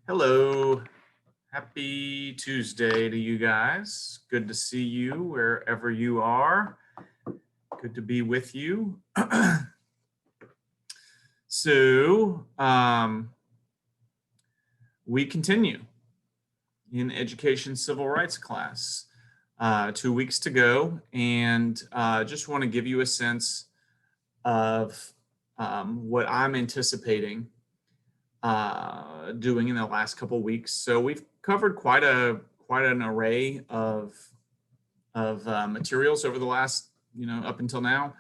Hello. Happy Tuesday to you guys. Good to see you wherever you are. Good to be with you. So, we continue in education civil rights class. 2 weeks to go, and just want to give you a sense of what I'm anticipating doing in the last couple weeks. So we've covered quite an array of materials over the last up until now,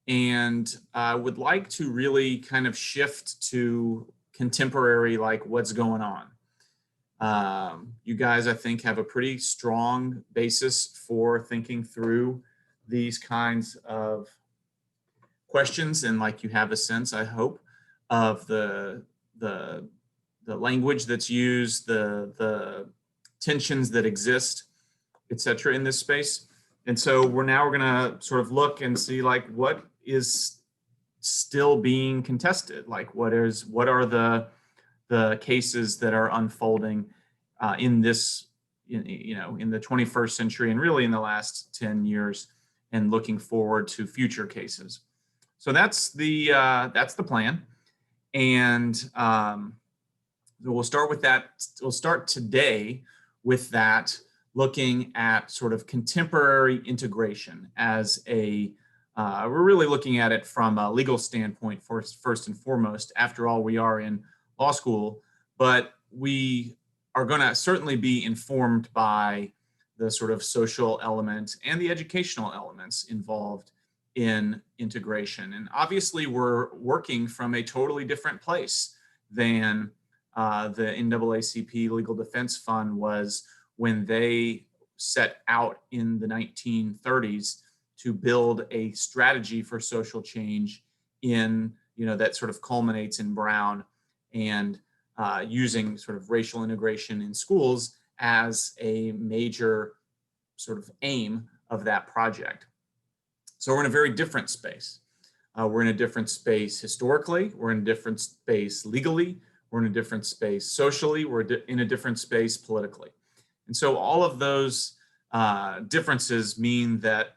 and I would like to really kind of shift to contemporary, like what's going on. You guys, I think, have a pretty strong basis for thinking through these kinds of questions, and like you have a sense, I hope, of the the language that's used, the tensions that exist, etc., in this space. And so we're going to sort of look and see like what is still being contested, like what are the cases that are unfolding in this in the 21st century and really in the last 10 years, and looking forward to future cases. So that's the plan. And we'll start with that. We'll start today with that, looking at sort of contemporary integration as we're really looking at it from a legal standpoint first and foremost. After all, we are in law school, but we are going to certainly be informed by the sort of social element and the educational elements involved in integration. And obviously, we're working from a totally different place than the NAACP Legal Defense Fund was when they set out in the 1930s to build a strategy for social change that sort of culminates in Brown, and using sort of racial integration in schools as a major sort of aim of that project. So we're in a very different space. We're in a different space historically. We're in a different space legally. We're in a different space socially. We're in a different space politically. And so all of those differences mean that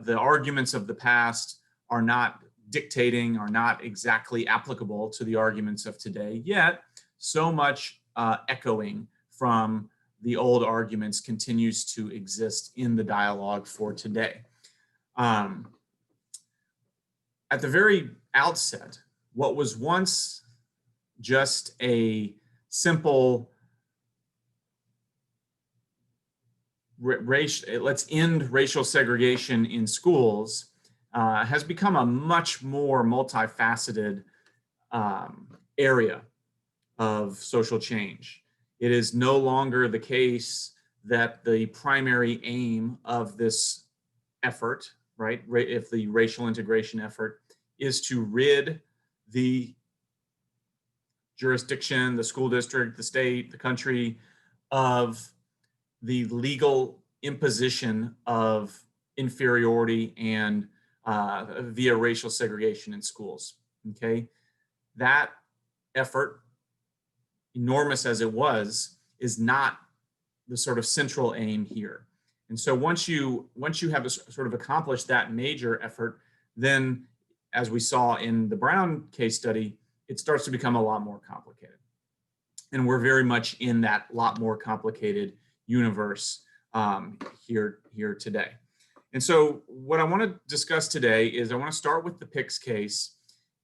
the arguments of the past are not dictating, are not exactly applicable to the arguments of today, yet so much echoing from the old arguments continues to exist in the dialogue for today. At the very outset, what was once just a simple let's end racial segregation in schools has become a much more multifaceted area of social change. It is no longer the case that the primary aim of this effort, right, if the racial integration effort is to rid the jurisdiction, the school district, the state, the country of the legal imposition of inferiority and via racial segregation in schools. Okay, that effort, enormous as it was, is not the sort of central aim here. And so once you have sort of accomplished that major effort, then, as we saw in the Brown case study, it starts to become a lot more complicated. And we're very much in that lot more complicated universe here today. And so what I want to discuss today is I want to start with the Picks case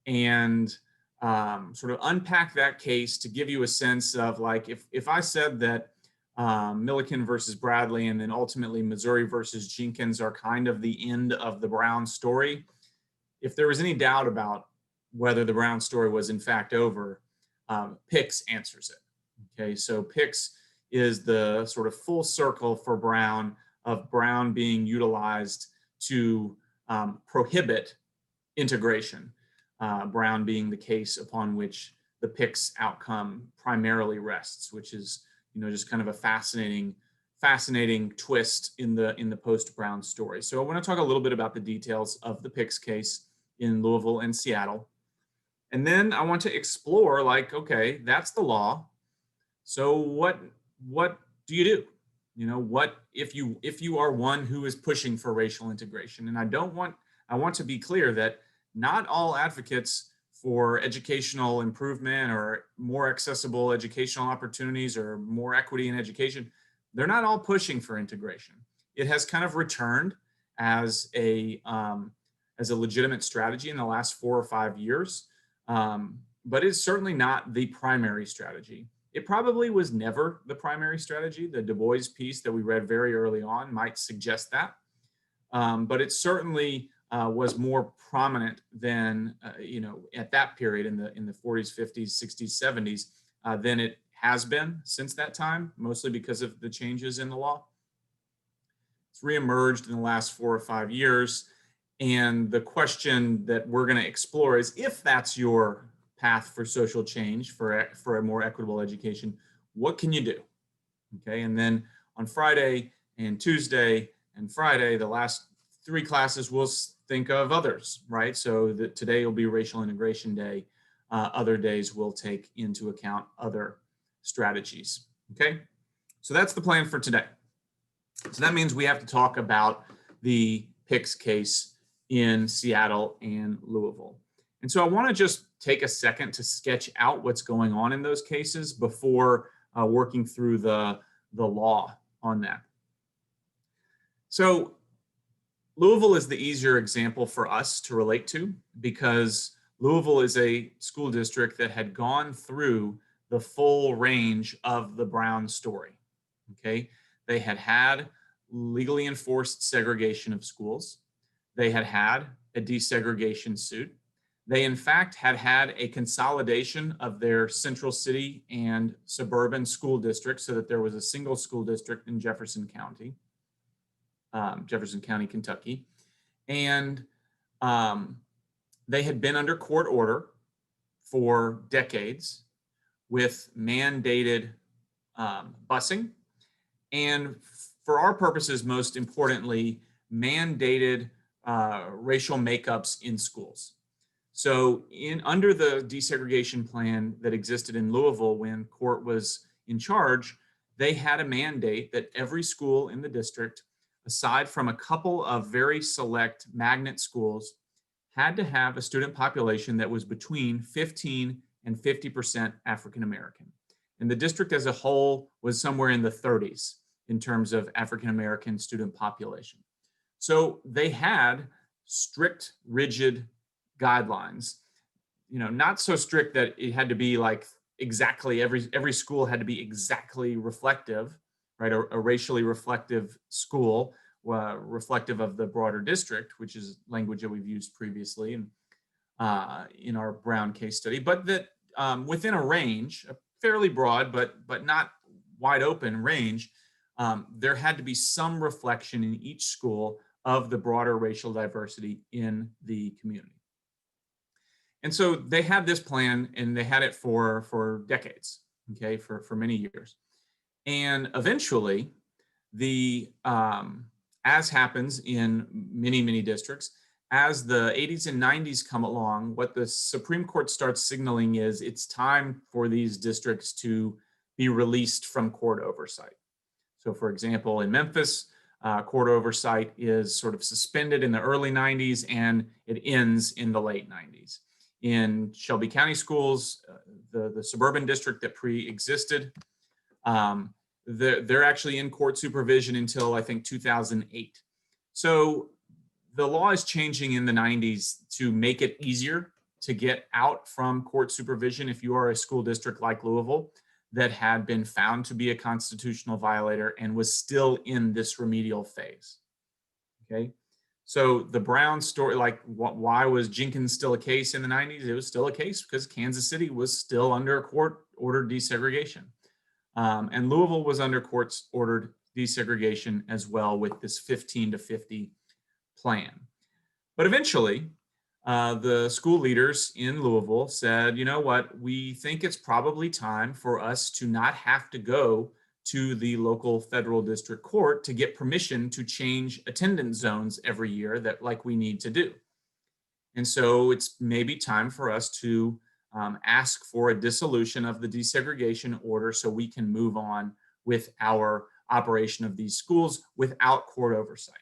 and sort of unpack that case to give you a sense of, like, if I said that Milliken versus Bradley and then ultimately Missouri versus Jenkins are kind of the end of the Brown story, if there was any doubt about whether the Brown story was in fact over, Picks answers it. Okay, so Picks is the sort of full circle for Brown, of Brown being utilized to prohibit integration, Brown being the case upon which the Picks outcome primarily rests, which is just kind of a fascinating twist in the post-Brown story. So I want to talk a little bit about the details of the Picks case in Louisville and Seattle. And then I want to explore, like, okay, that's the law. So what do you do? You know, what if you are one who is pushing for racial integration? And I want to be clear that not all advocates for educational improvement or more accessible educational opportunities or more equity in education, they're not all pushing for integration. It has kind of returned as a legitimate strategy in the last 4 or 5 years, but it's certainly not the primary strategy. It probably was never the primary strategy. The Du Bois piece that we read very early on might suggest that, but it certainly was more prominent than at that period in the 40s, 50s, 60s, 70s than it has been since that time, mostly because of the changes in the law. It's reemerged in the last 4 or 5 years, and the question that we're going to explore is, if that's your path for social change, for a more equitable education, what can you do? Okay, and then on Friday and Tuesday and Friday, the last 3 classes, we'll think of others, right? So that today will be Racial Integration Day. Other days will take into account other strategies. Okay, so that's the plan for today. So that means we have to talk about the Picks case in Seattle and Louisville. And so I want to just take a second to sketch out what's going on in those cases before working through the law on that. So Louisville is the easier example for us to relate to, because Louisville is a school district that had gone through the full range of the Brown story. Okay, they had had legally enforced segregation of schools. They had had a desegregation suit. They, in fact, had had a consolidation of their central city and suburban school districts so that there was a single school district in Jefferson County, Kentucky. And they had been under court order for decades with mandated busing, and for our purposes, most importantly, mandated racial makeups in schools. So under the desegregation plan that existed in Louisville when Court was in charge, they had a mandate that every school in the district, aside from a couple of very select magnet schools, had to have a student population that was between 15 and 50% African American. And the district as a whole was somewhere in the 30s in terms of African American student population. So they had strict, rigid guidelines, not so strict that it had to be like exactly every school had to be exactly reflective, right? A racially reflective school, reflective of the broader district, which is language that we've used previously in our Brown case study, but that within a range, a fairly broad but not wide open range, there had to be some reflection in each school of the broader racial diversity in the community. And so they had this plan, and they had it for decades, okay, for many years. And eventually, as happens in many districts, as the 80s and 90s come along, what the Supreme Court starts signaling is it's time for these districts to be released from court oversight. So for example, in Memphis, court oversight is sort of suspended in the early 90s and it ends in the late 90s. In Shelby County Schools, the suburban district that pre-existed, they're actually in court supervision until I think 2008. So the law is changing in the 90s to make it easier to get out from court supervision if you are a school district like Louisville that had been found to be a constitutional violator and was still in this remedial phase. Okay, so the Brown story, like why was Jenkins still a case in the 90s? It was still a case because Kansas City was still under court-ordered desegregation. And Louisville was under court-ordered desegregation as well with this 15 to 50 plan. But eventually, the school leaders in Louisville said, you know what, we think it's probably time for us to not have to go to the local federal district court to get permission to change attendance zones every year that like we need to do. And so it's maybe time for us to ask for a dissolution of the desegregation order so we can move on with our operation of these schools without court oversight.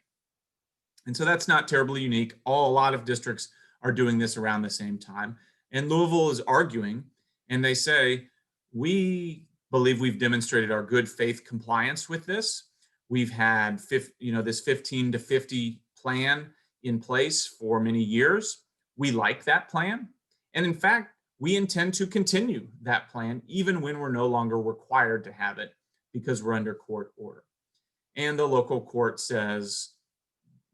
And so that's not terribly unique. A lot of districts are doing this around the same time. And Louisville is arguing, and they say, we believe we've demonstrated our good faith compliance with this. We've had this 15 to 50 plan in place for many years. We like that plan. And in fact, we intend to continue that plan even when we're no longer required to have it because we're under court order. And the local court says,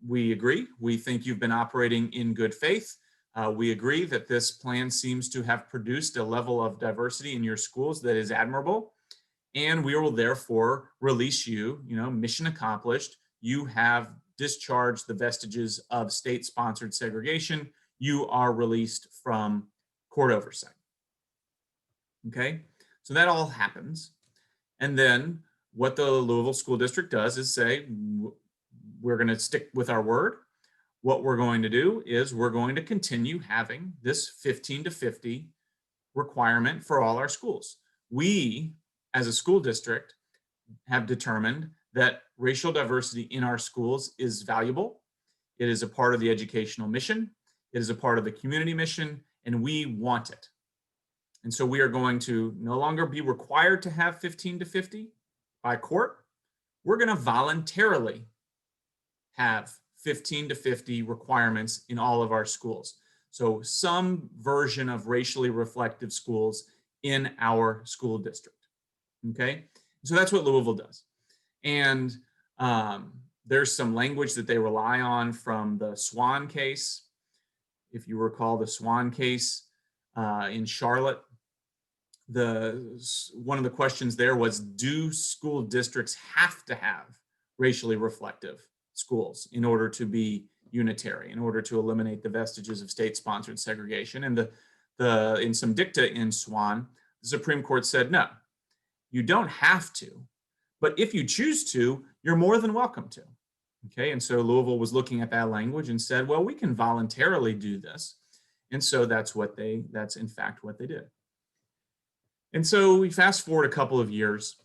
we agree. We think you've been operating in good faith. We agree that this plan seems to have produced a level of diversity in your schools that is admirable. And we will therefore release you, mission accomplished. You have discharged the vestiges of state-sponsored segregation. You are released from court oversight. Okay, so that all happens. And then what the Louisville School District does is say, we're going to stick with our word. What we're going to do is we're going to continue having this 15 to 50 requirement for all our schools. We, as a school district, have determined that racial diversity in our schools is valuable. It is a part of the educational mission. It is a part of the community mission, and we want it. And so we are going to no longer be required to have 15 to 50 by court. We're going to voluntarily have 15 to 50 requirements in all of our schools. So some version of racially reflective schools in our school district. Okay, so that's what Louisville does. And there's some language that they rely on from the Swan case. If you recall the Swan case in Charlotte, one of the questions there was, do school districts have to have racially reflective schools in order to be unitary, in order to eliminate the vestiges of state-sponsored segregation? And in some dicta in Swan, the Supreme Court said, no, you don't have to, but if you choose to, you're more than welcome to. Okay, and so Louisville was looking at that language and said, well, we can voluntarily do this. And so that's in fact what they did. And so we fast forward a couple of years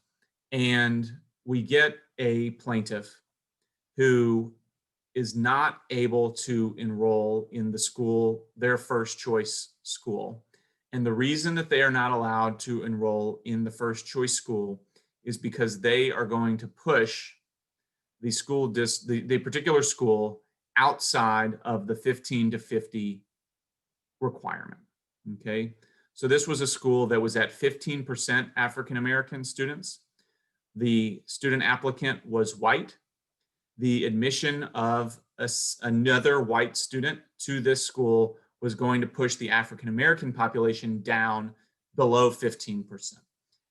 and we get a plaintiff who is not able to enroll in the school, their first choice school. And the reason that they are not allowed to enroll in the first choice school is because they are going to push the particular school outside of the 15 to 50 requirement. Okay, so this was a school that was at 15% African-American students. The student applicant was white. The admission of another white student to this school was going to push the African-American population down below 15%.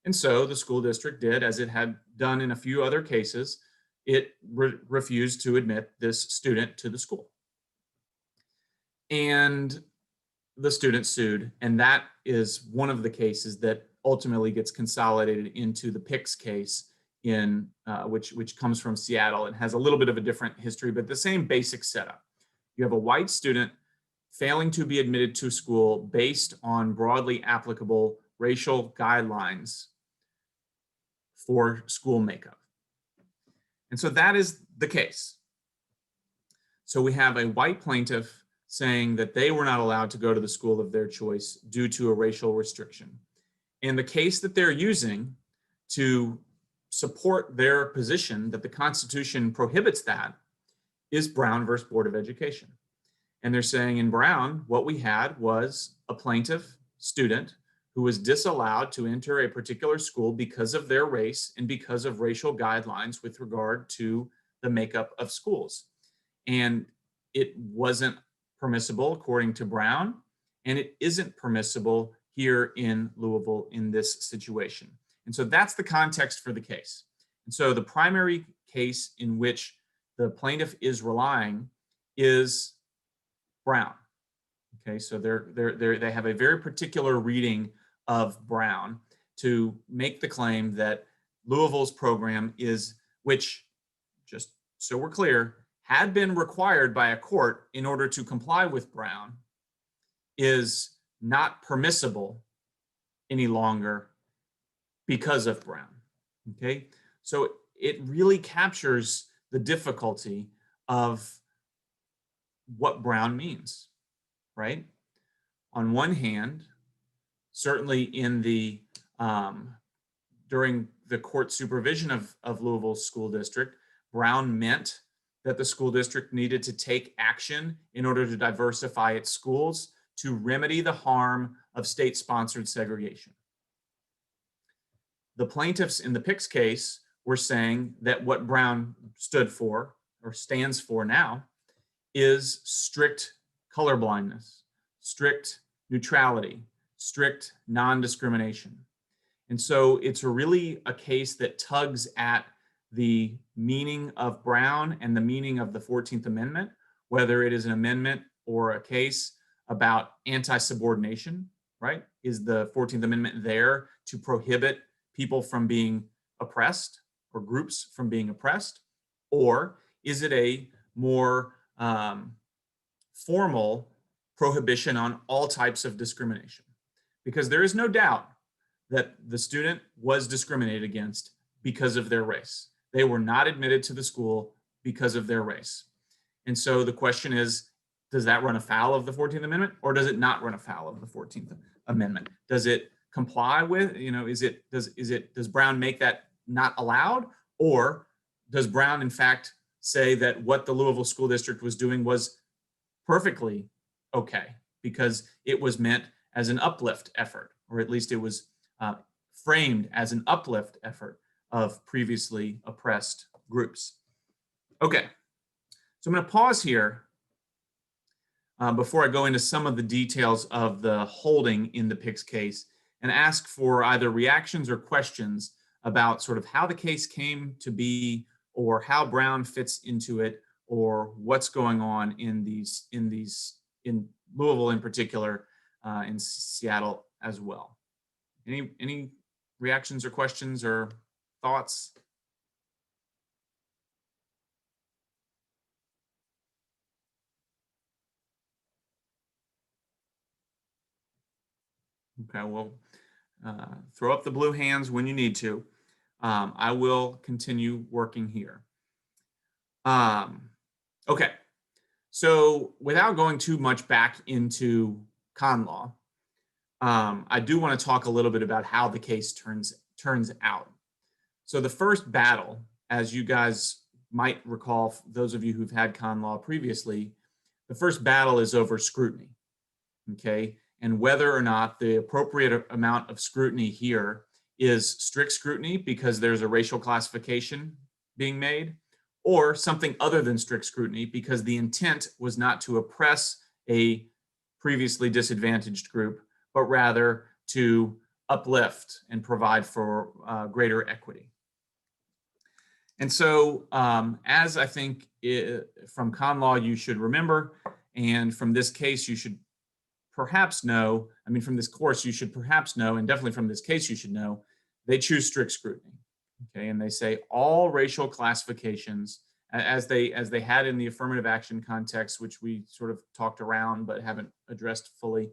And so the school district did, as it had done in a few other cases, it refused to admit this student to the school. And the student sued, and that is one of the cases that ultimately gets consolidated into the Picks case in which comes from Seattle. It has a little bit of a different history, but the same basic setup. You have a white student failing to be admitted to school based on broadly applicable racial guidelines for school makeup. And so that is the case. So we have a white plaintiff saying that they were not allowed to go to the school of their choice due to a racial restriction. And the case that they're using to support their position that the Constitution prohibits that is Brown versus Board of Education. And they're saying in Brown, what we had was a plaintiff student who was disallowed to enter a particular school because of their race and because of racial guidelines with regard to the makeup of schools. And it wasn't permissible according to Brown, and it isn't permissible here in Louisville in this situation. And so that's the context for the case. And so the primary case in which the plaintiff is relying is Brown. Okay, so they have a very particular reading of Brown to make the claim that Louisville's program is, which, just so we're clear, had been required by a court in order to comply with Brown, is not permissible any longer because of Brown. Okay, so it really captures the difficulty of what Brown means, right? On one hand, certainly in the during the court supervision of Louisville School District, Brown meant that the school district needed to take action in order to diversify its schools to remedy the harm of state-sponsored segregation. The plaintiffs in the Picks case were saying that what Brown stood for, or stands for now, is strict colorblindness, strict neutrality, strict non-discrimination. And so it's really a case that tugs at the meaning of Brown and the meaning of the 14th Amendment, whether it is an amendment or a case about anti-subordination, right? Is the 14th Amendment there to prohibit people from being oppressed or groups from being oppressed? Or is it a more formal prohibition on all types of discrimination? Because there is no doubt that the student was discriminated against because of their race. They were not admitted to the school because of their race. And so the question is, does that run afoul of the 14th Amendment, or does it not run afoul of the 14th Amendment? Does it comply with, does Brown make that not allowed? Or does Brown in fact say that what the Louisville School District was doing was perfectly okay because it was meant as an uplift effort, or at least it was framed as an uplift effort of previously oppressed groups? Okay, so I'm going to pause here before I go into some of the details of the holding in the Picks case and ask for either reactions or questions about sort of how the case came to be, or how Brown fits into it, or what's going on in Louisville in particular, in Seattle as well. Any reactions or questions or thoughts? Okay, well, throw up the blue hands when you need to. I will continue working here. Okay, so without going too much back into con law, I do want to talk a little bit about how the case turns out. So the first battle, as you guys might recall, those of you who've had con law previously, the first battle is over scrutiny, okay? And whether or not the appropriate amount of scrutiny here is strict scrutiny because there's a racial classification being made, or something other than strict scrutiny because the intent was not to oppress a previously disadvantaged group, but rather to uplift and provide for greater equity. And so as I think from con law you should remember, and from this case you should perhaps know, I mean from this course you should perhaps know, and definitely from this case you should know, they choose strict scrutiny. Okay, and they say all racial classifications, as they had in the affirmative action context, which we sort of talked around but haven't addressed fully,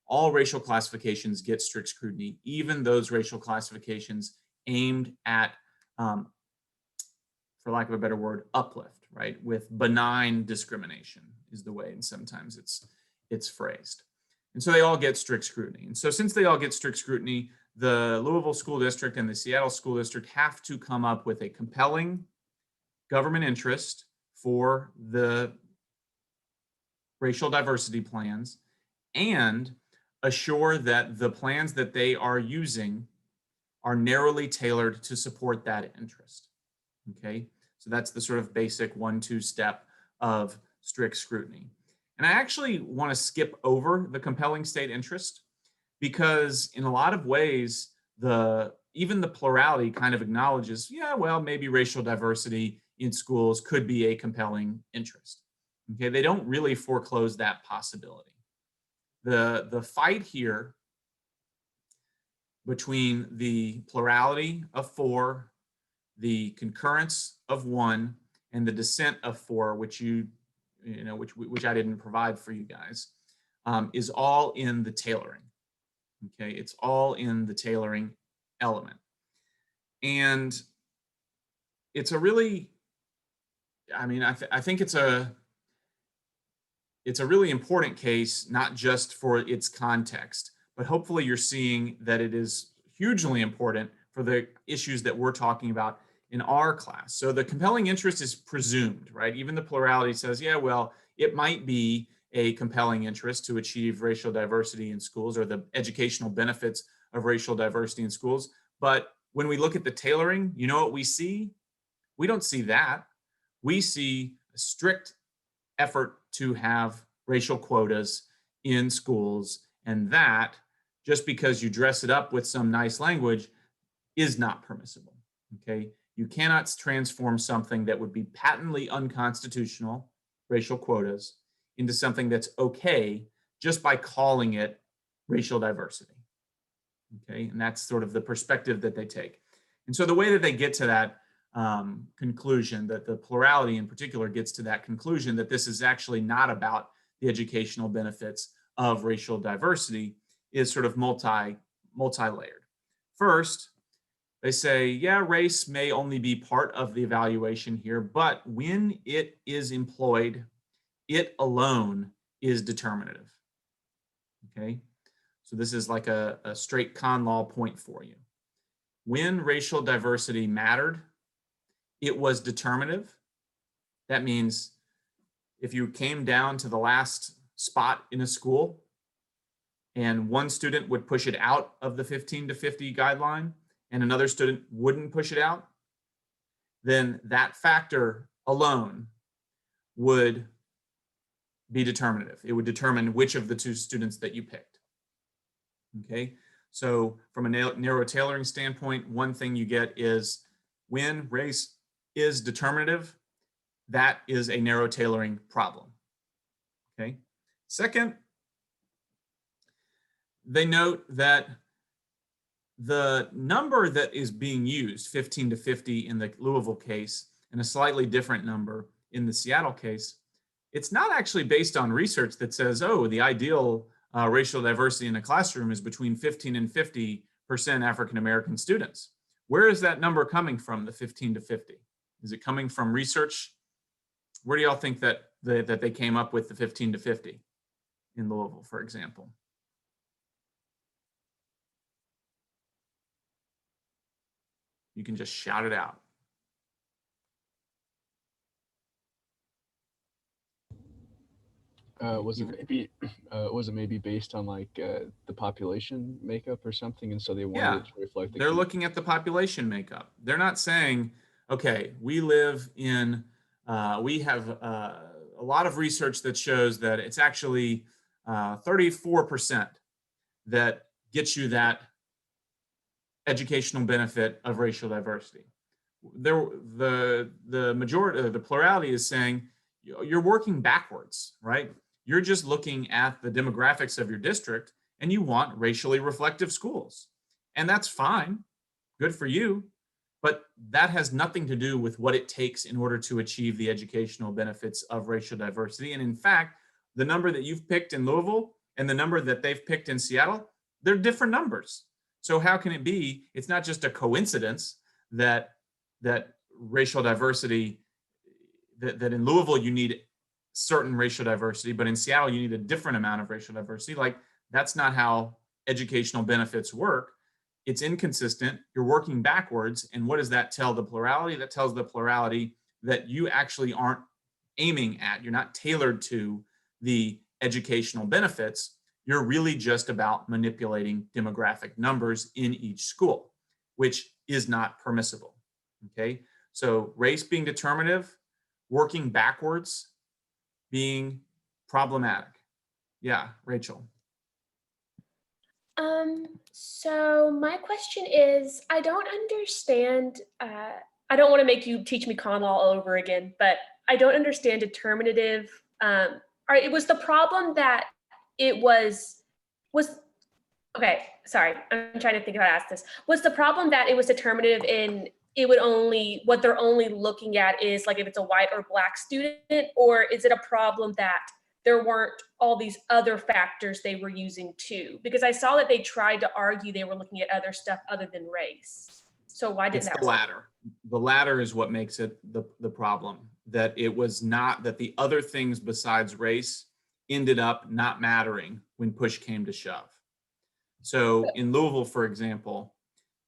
all racial classifications get strict scrutiny, even those racial classifications aimed at, for lack of a better word, uplift, right? With benign discrimination is the way, and sometimes it's phrased. And so they all get strict scrutiny. And so since they all get strict scrutiny, the Louisville School District and the Seattle School District have to come up with a compelling government interest for the racial diversity plans and assure that the plans that they are using are narrowly tailored to support that interest. Okay, so that's the sort of basic 1-2 step of strict scrutiny. And I actually want to skip over the compelling state interest because in a lot of ways, even the plurality kind of acknowledges, yeah, well, maybe racial diversity in schools could be a compelling interest. Okay, they don't really foreclose that possibility. The fight here between the plurality of 4, the concurrence of 1, and the dissent of 4, which I didn't provide for you guys, is all in the tailoring. Okay, it's all in the tailoring element. And it's a really, I mean, I think it's a really important case, not just for its context, but hopefully you're seeing that it is hugely important for the issues that we're talking about in our class. So the compelling interest is presumed, right? Even the plurality says, yeah, well, it might be a compelling interest to achieve racial diversity in schools or the educational benefits of racial diversity in schools. But when we look at the tailoring, you know what we see? We don't see that. We see a strict effort to have racial quotas in schools, and that, just because you dress it up with some nice language, is not permissible. Okay, you cannot transform something that would be patently unconstitutional, racial quotas, into something that's okay just by calling it racial diversity. Okay, and that's sort of the perspective that they take. And so the way that they get to that conclusion, that the plurality in particular gets to that conclusion, that this is actually not about the educational benefits of racial diversity, is sort of multi-layered. First, they say, yeah, race may only be part of the evaluation here, but when it is employed, it alone is determinative. Okay, so this is like a straight con law point for you. When racial diversity mattered, it was determinative. That means if you came down to the last spot in a school and one student would push it out of the 15 to 50 guideline and another student wouldn't push it out, then that factor alone would be determinative. It would determine which of the two students that you picked. Okay, so from a narrow tailoring standpoint, one thing you get is when race is determinative, that is a narrow tailoring problem. Okay. Second, they note that the number that is being used, 15 to 50 in the Louisville case, and a slightly different number in the Seattle case, it's not actually based on research that says, oh, the ideal racial diversity in a classroom is between 15 and 50% African-American students. Where is that number coming from, the 15 to 50? Is it coming from research? Where do y'all think that they came up with the 15 to 50 in Louisville, for example? You can just shout it out. Was it maybe based on like the population makeup or something, and so they wanted it to reflect the they're looking at the population makeup. They're not saying, okay, we live in, we have a lot of research that shows that it's actually 34% that gets you that educational benefit of racial diversity. The majority, the plurality is saying you're working backwards, right? You're just looking at the demographics of your district and you want racially reflective schools. And that's fine, good for you, but that has nothing to do with what it takes in order to achieve the educational benefits of racial diversity. And in fact, the number that you've picked in Louisville and the number that they've picked in Seattle, they're different numbers. So how can it be? It's not just a coincidence that racial diversity, that in Louisville you need certain racial diversity, but in Seattle you need a different amount of racial diversity. Like, that's not how educational benefits work. It's inconsistent. You're working backwards. And what does that tell the plurality? That tells the plurality that you actually aren't aiming at, you're not tailored to the educational benefits. You're really just about manipulating demographic numbers in each school, which is not permissible. Okay, so race being determinative, working backwards being problematic. Yeah, Rachel. So my question is, I don't understand, I don't want to make you teach me con law all over again, but I don't understand determinative. It was the problem that it was, okay, sorry, I'm trying to think of how to ask this. Was the problem that it was determinative in, it would only, what they're only looking at is like if it's a white or black student, or is it a problem that there weren't all these other factors they were using too? Because I saw that they tried to argue they were looking at other stuff other than race. So why didn't It's that the work? latter. The latter is what makes it the problem, that it was not, that the other things besides race ended up not mattering when push came to shove. So in Louisville, for example,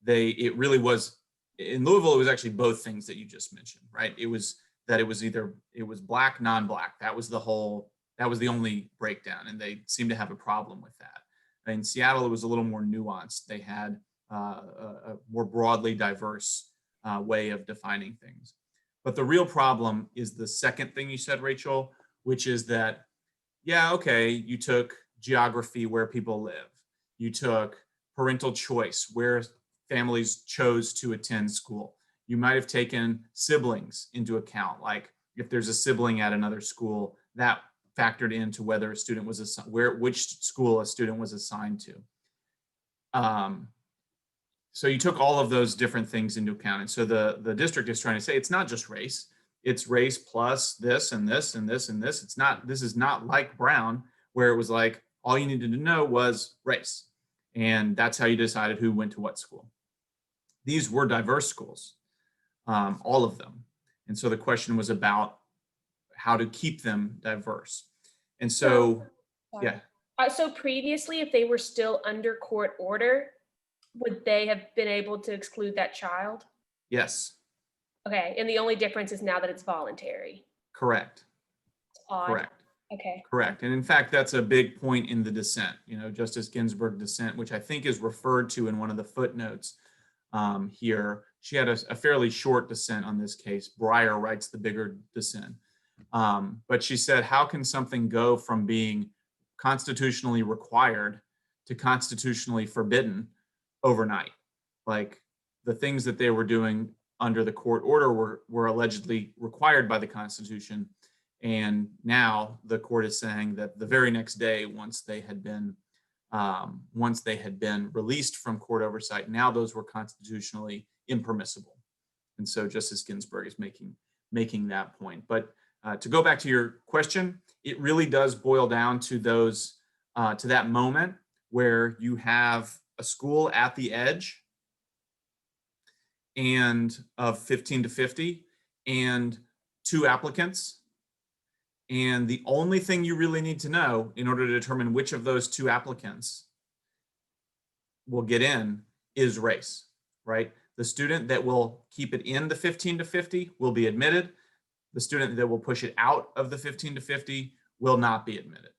it really was, in Louisville, it was actually both things that you just mentioned, right? It was that it was black, non-black. That was the only breakdown, and they seemed to have a problem with that. In Seattle, it was a little more nuanced. They had a more broadly diverse way of defining things. But the real problem is the second thing you said, Rachel, which is that, yeah, okay, you took geography, where people live. You took parental choice, where families chose to attend school. You might have taken siblings into account, like if there's a sibling at another school, that factored into whether a student was assigned, which school a student was assigned to. So you took all of those different things into account. And so the district is trying to say it's not just race, it's race plus this and this and this and this. This is not like Brown, where it was like, all you needed to know was race. And that's how you decided who went to what school. These were diverse schools, all of them. And so the question was about how to keep them diverse. And so, yeah. So previously, if they were still under court order, would they have been able to exclude that child? Yes. Okay, and the only difference is now that it's voluntary. Correct. It's odd. Correct. Okay. Correct. And in fact, that's a big point in the dissent, Justice Ginsburg dissent, which I think is referred to in one of the footnotes here. She had a fairly short dissent on this case. Breyer writes the bigger dissent. But she said, how can something go from being constitutionally required to constitutionally forbidden overnight? Like, the things that they were doing under the court order were allegedly required by the Constitution. And now the court is saying that the very next day, once they had been released from court oversight, now those were constitutionally impermissible. And so Justice Ginsburg is making that point. But to go back to your question, it really does boil down to to that moment where you have a school at the edge and of 15 to 50 and 2 applicants. And the only thing you really need to know in order to determine which of those 2 applicants will get in is race, right? The student that will keep it in the 15 to 50 will be admitted. The student that will push it out of the 15 to 50 will not be admitted.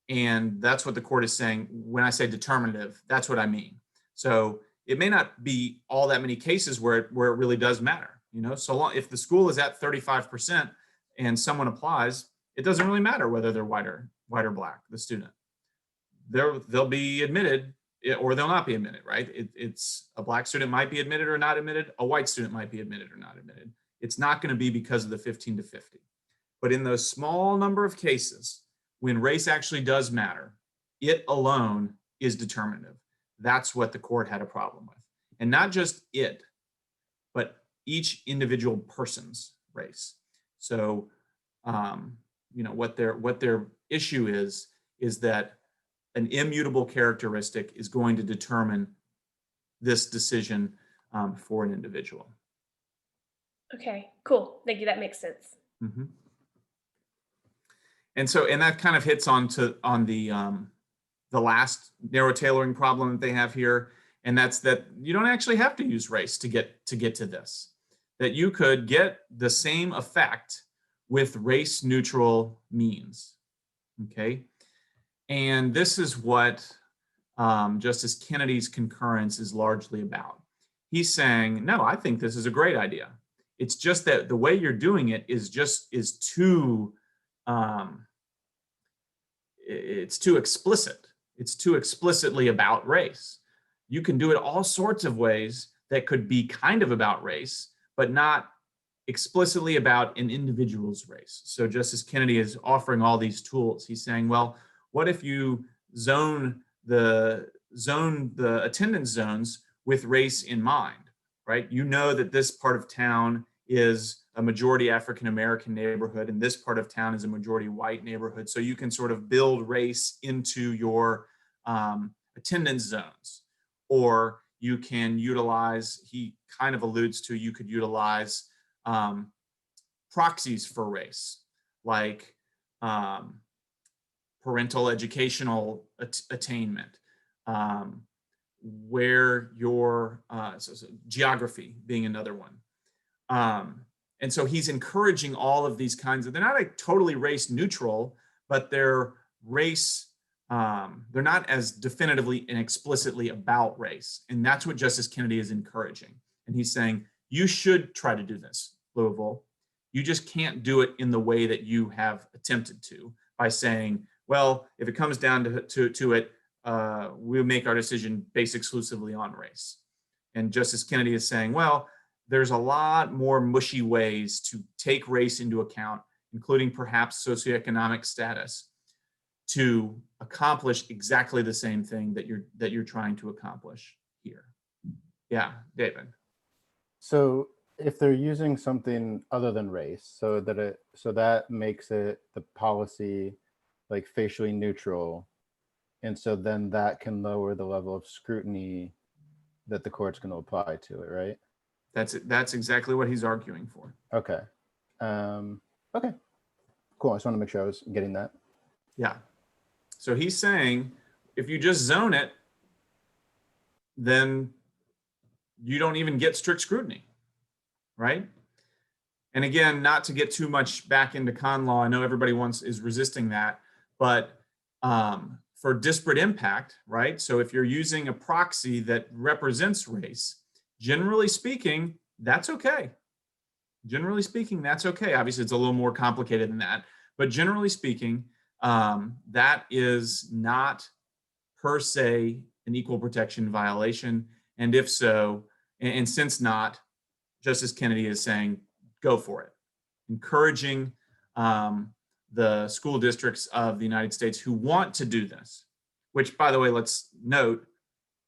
And that's what the court is saying. When I say determinative, that's what I mean. So it may not be all that many cases where it really does matter. So long, if the school is at 35% and someone applies, it doesn't really matter whether they're white or black, the student. They'll be admitted or they'll not be admitted, right? It's a black student might be admitted or not admitted. A white student might be admitted or not admitted. It's not going to be because of the 15 to 50. But in those small number of cases, when race actually does matter, it alone is determinative. That's what the court had a problem with. And not just it, but each individual person's race. So, what their issue is that an immutable characteristic is going to determine this decision for an individual. Okay, cool. Thank you. That makes sense. Mm-hmm. And that kind of hits on the last narrow tailoring problem that they have here, and that's that you don't actually have to use race to get to this. That you could get the same effect with race neutral means. Okay, and this is what Justice Kennedy's concurrence is largely about. He's saying, no, I think this is a great idea. It's just that the way you're doing it is too it's too explicit. It's too explicitly about race. You can do it all sorts of ways that could be kind of about race, but not explicitly about an individual's race. So Justice Kennedy is offering all these tools. He's saying, well, what if you zone the attendance zones with race in mind, right? You know that this part of town is a majority African-American neighborhood, and this part of town is a majority white neighborhood. So you can sort of build race into your attendance zones, or you can utilize, he kind of alludes to, you could utilize proxies for race, like parental educational attainment, where your geography being another one. And so he's encouraging all of these kinds of, they're not like totally race neutral, but they're race, they're not as definitively and explicitly about race. And that's what Justice Kennedy is encouraging. And he's saying, you should try to do this, Louisville. You just can't do it in the way that you have attempted to, by saying, well, if it comes down to it, we'll make our decision based exclusively on race. And Justice Kennedy is saying, well, there's a lot more mushy ways to take race into account, including perhaps socioeconomic status, to accomplish exactly the same thing that you're trying to accomplish here. Yeah, David. So if they're using something other than race, so that makes it the policy like facially neutral, and so then that can lower the level of scrutiny that the court's going to apply to it, right? That's exactly what he's arguing for. Okay. Okay. Cool. I just want to make sure I was getting that. Yeah. So he's saying, if you just zone it, then you don't even get strict scrutiny, right? And again, not to get too much back into con law, I know everybody is resisting that, but for disparate impact, right? So if you're using a proxy that represents race, generally speaking, that's okay. Generally speaking, that's okay. Obviously, it's a little more complicated than that, but generally speaking, that is not per se an equal protection violation. And if so, and since not, Justice Kennedy is saying, go for it, encouraging the school districts of the United States who want to do this, which, by the way, let's note,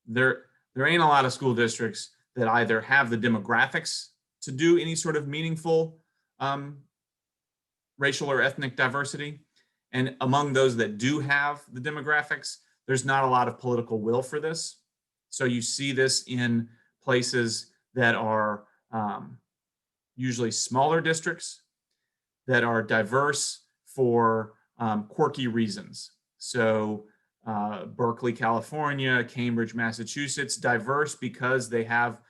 there ain't a lot of school districts that either have the demographics to do any sort of meaningful racial or ethnic diversity. And among those that do have the demographics, there's not a lot of political will for this. So you see this in places that are usually smaller districts that are diverse for quirky reasons. So Berkeley, California, Cambridge, Massachusetts, diverse because they have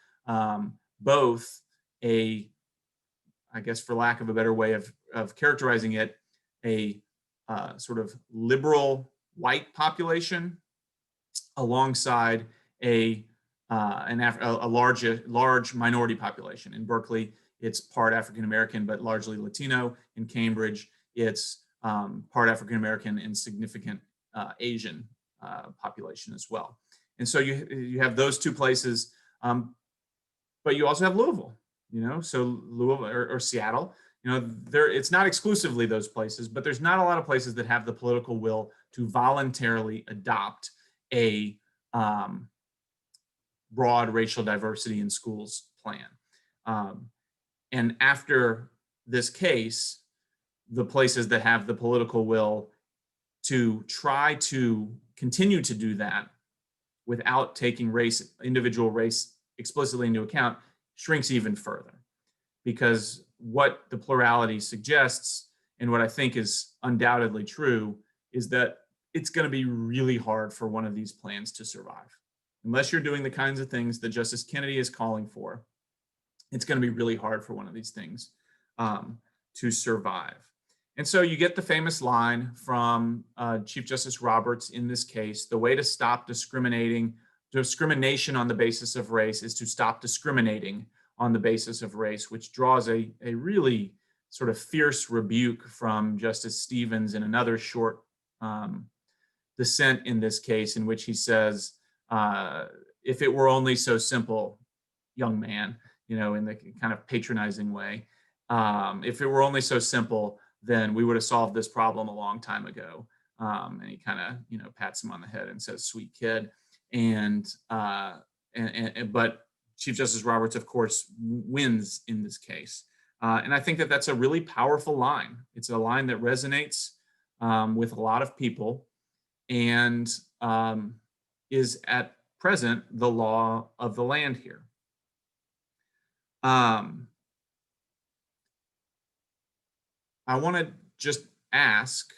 both I guess for lack of a better way of characterizing it, a sort of liberal white population alongside a large minority population. In Berkeley, it's part African American but largely Latino. In Cambridge, it's part African American and significant Asian population as well. And so you have those two places, but you also have Louisville. So Louisville or Seattle. It's not exclusively those places, but there's not a lot of places that have the political will to voluntarily adopt a broad racial diversity in schools plan. And after this case, the places that have the political will to try to continue to do that without taking individual race explicitly into account shrinks even further. Because what the plurality suggests, and what I think is undoubtedly true, is that it's going to be really hard for one of these plans to survive. Unless you're doing the kinds of things that Justice Kennedy is calling for, it's going to be really hard for one of these things to survive. And so you get the famous line from Chief Justice Roberts in this case: the way to stop discrimination on the basis of race is to stop discriminating on the basis of race, which draws a really sort of fierce rebuke from Justice Stevens in another short dissent in this case, in which he says, if it were only so simple, young man, in the kind of patronizing way, if it were only so simple, then we would have solved this problem a long time ago. And he kind of, pats him on the head and says, sweet kid. But Chief Justice Roberts, of course, wins in this case. And I think that that's a really powerful line. It's a line that resonates with a lot of people and is at present the law of the land here. I want to just ask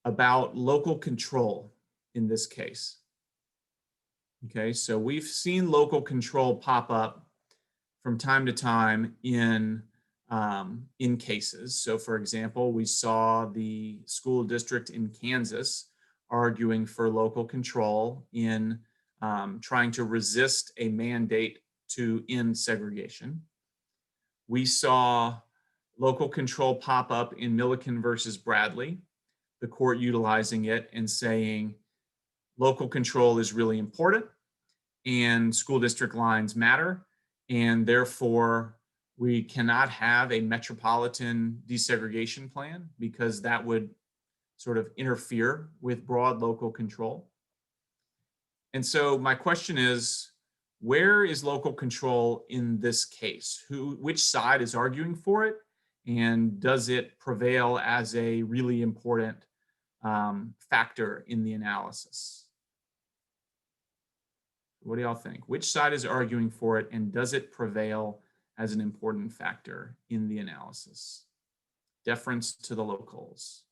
about local control in this case. Okay, so we've seen local control pop up from time to time in cases. So for example, we saw the school district in Kansas arguing for local control in trying to resist a mandate to end segregation. We saw local control pop up in Milliken versus Bradley, the court utilizing it and saying local control is really important and school district lines matter, and therefore we cannot have a metropolitan desegregation plan because that would sort of interfere with broad local control. And so my question is, where is local control in this case? Which side is arguing for it? And does it prevail as a really important factor in the analysis? What do y'all think? Which side is arguing for it, and does it prevail as an important factor in the analysis? Deference to the locals.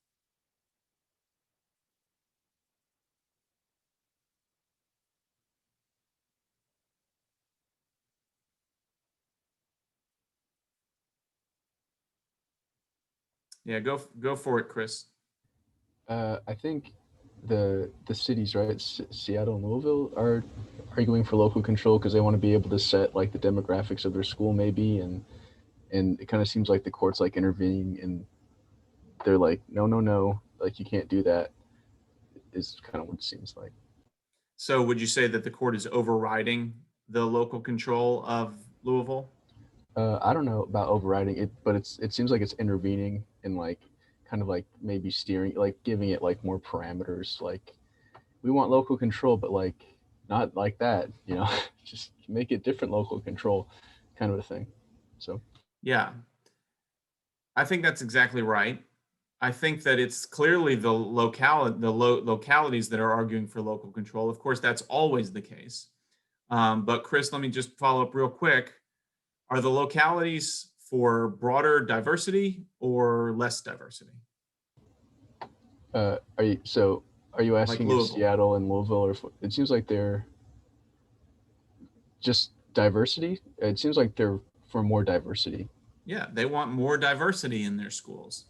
Yeah, go for it, Chris. I think the cities, right, Seattle and Louisville, are arguing for local control because they want to be able to set like the demographics of their school, maybe, and it kind of seems like the court's like intervening, and they're like, no, like you can't do that. Is kind of what it seems like. So would you say that the court is overriding the local control of Louisville? I don't know about overriding it, but it seems like it's intervening and like kind of like maybe steering, like giving it like more parameters. Like we want local control, but like not like that, you know, just make it different local control kind of a thing. So yeah, I think that's exactly right. I think that it's clearly the localities that are arguing for local control. Of course, that's always the case. But Chris, let me just follow up real quick. Are the localities for broader diversity or less diversity? Are you asking if Seattle and Louisville, or it seems like they're just diversity? It seems like they're for more diversity. Yeah, they want more diversity in their schools.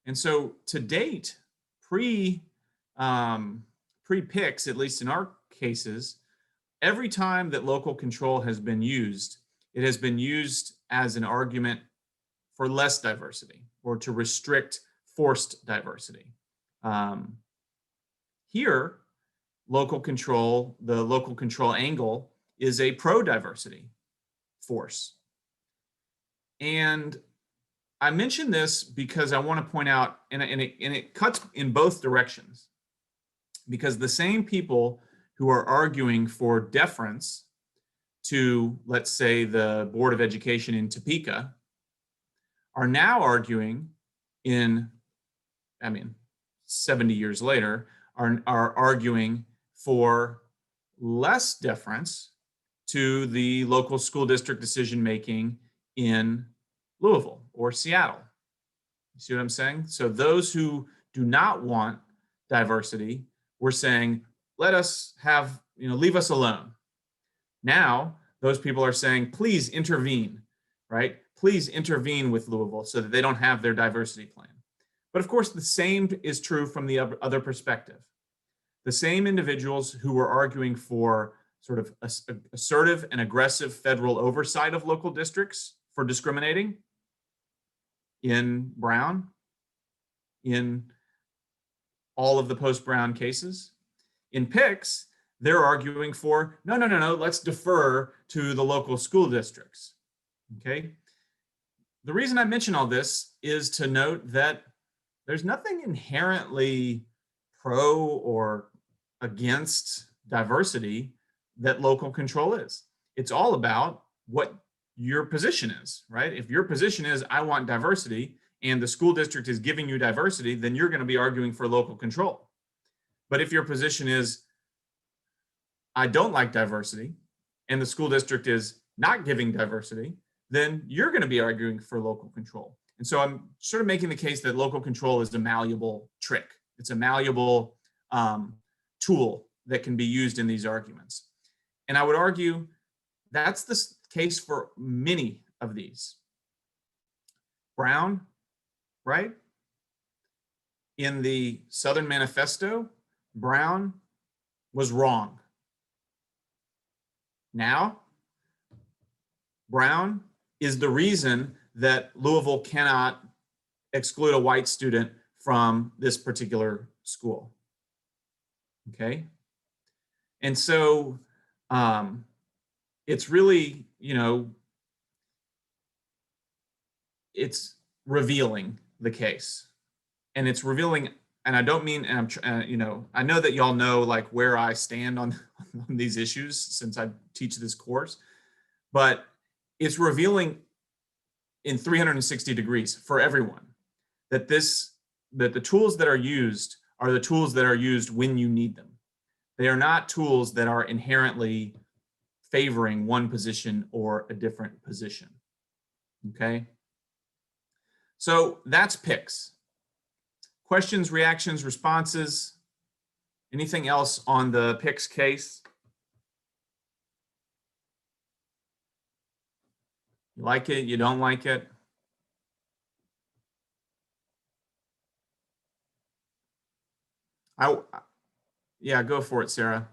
And so to date, pre-PICS, at least in our cases, every time that local control has been used, it has been used as an argument for less diversity or to restrict forced diversity. Here, local control, the local control angle is a pro-diversity force. And I mention this because I want to point out, and it cuts in both directions, because the same people who are arguing for deference to, let's say, the Board of Education in Topeka are now arguing 70 years later, are arguing for less deference to the local school district decision-making in Louisville or Seattle. You see what I'm saying? So those who do not want diversity, we're saying, let us have, leave us alone. Now, those people are saying, please intervene, right? Please intervene with Louisville so that they don't have their diversity plan. But of course, the same is true from the other perspective. The same individuals who were arguing for sort of assertive and aggressive federal oversight of local districts for discriminating in Brown, in all of the post-Brown cases. In PICS, they're arguing for, no, let's defer to the local school districts, okay? The reason I mention all this is to note that there's nothing inherently pro or against diversity that local control is. It's all about what your position is, right? If your position is, I want diversity, and the school district is giving you diversity, then you're going to be arguing for local control. But if your position is, I don't like diversity, and the school district is not giving diversity, then you're going to be arguing for local control. And so I'm sort of making the case that local control is a malleable trick. It's a malleable tool that can be used in these arguments. And I would argue that's the case for many of these. Brown, right? In the Southern Manifesto, Brown was wrong. Now, Brown is the reason that Louisville cannot exclude a white student from this particular school. Okay. And so it's really, it's revealing the case, and it's revealing, and I don't mean, and I know that y'all know like where I stand on these issues since I teach this course, but it's revealing in 360 degrees for everyone that the tools that are used are the tools that are used when you need them. They are not tools that are inherently favoring one position or a different position. Okay. So that's PICS. Questions, reactions, responses. Anything else on the PICS case? You like it? You don't like it? Yeah, go for it, Sarah.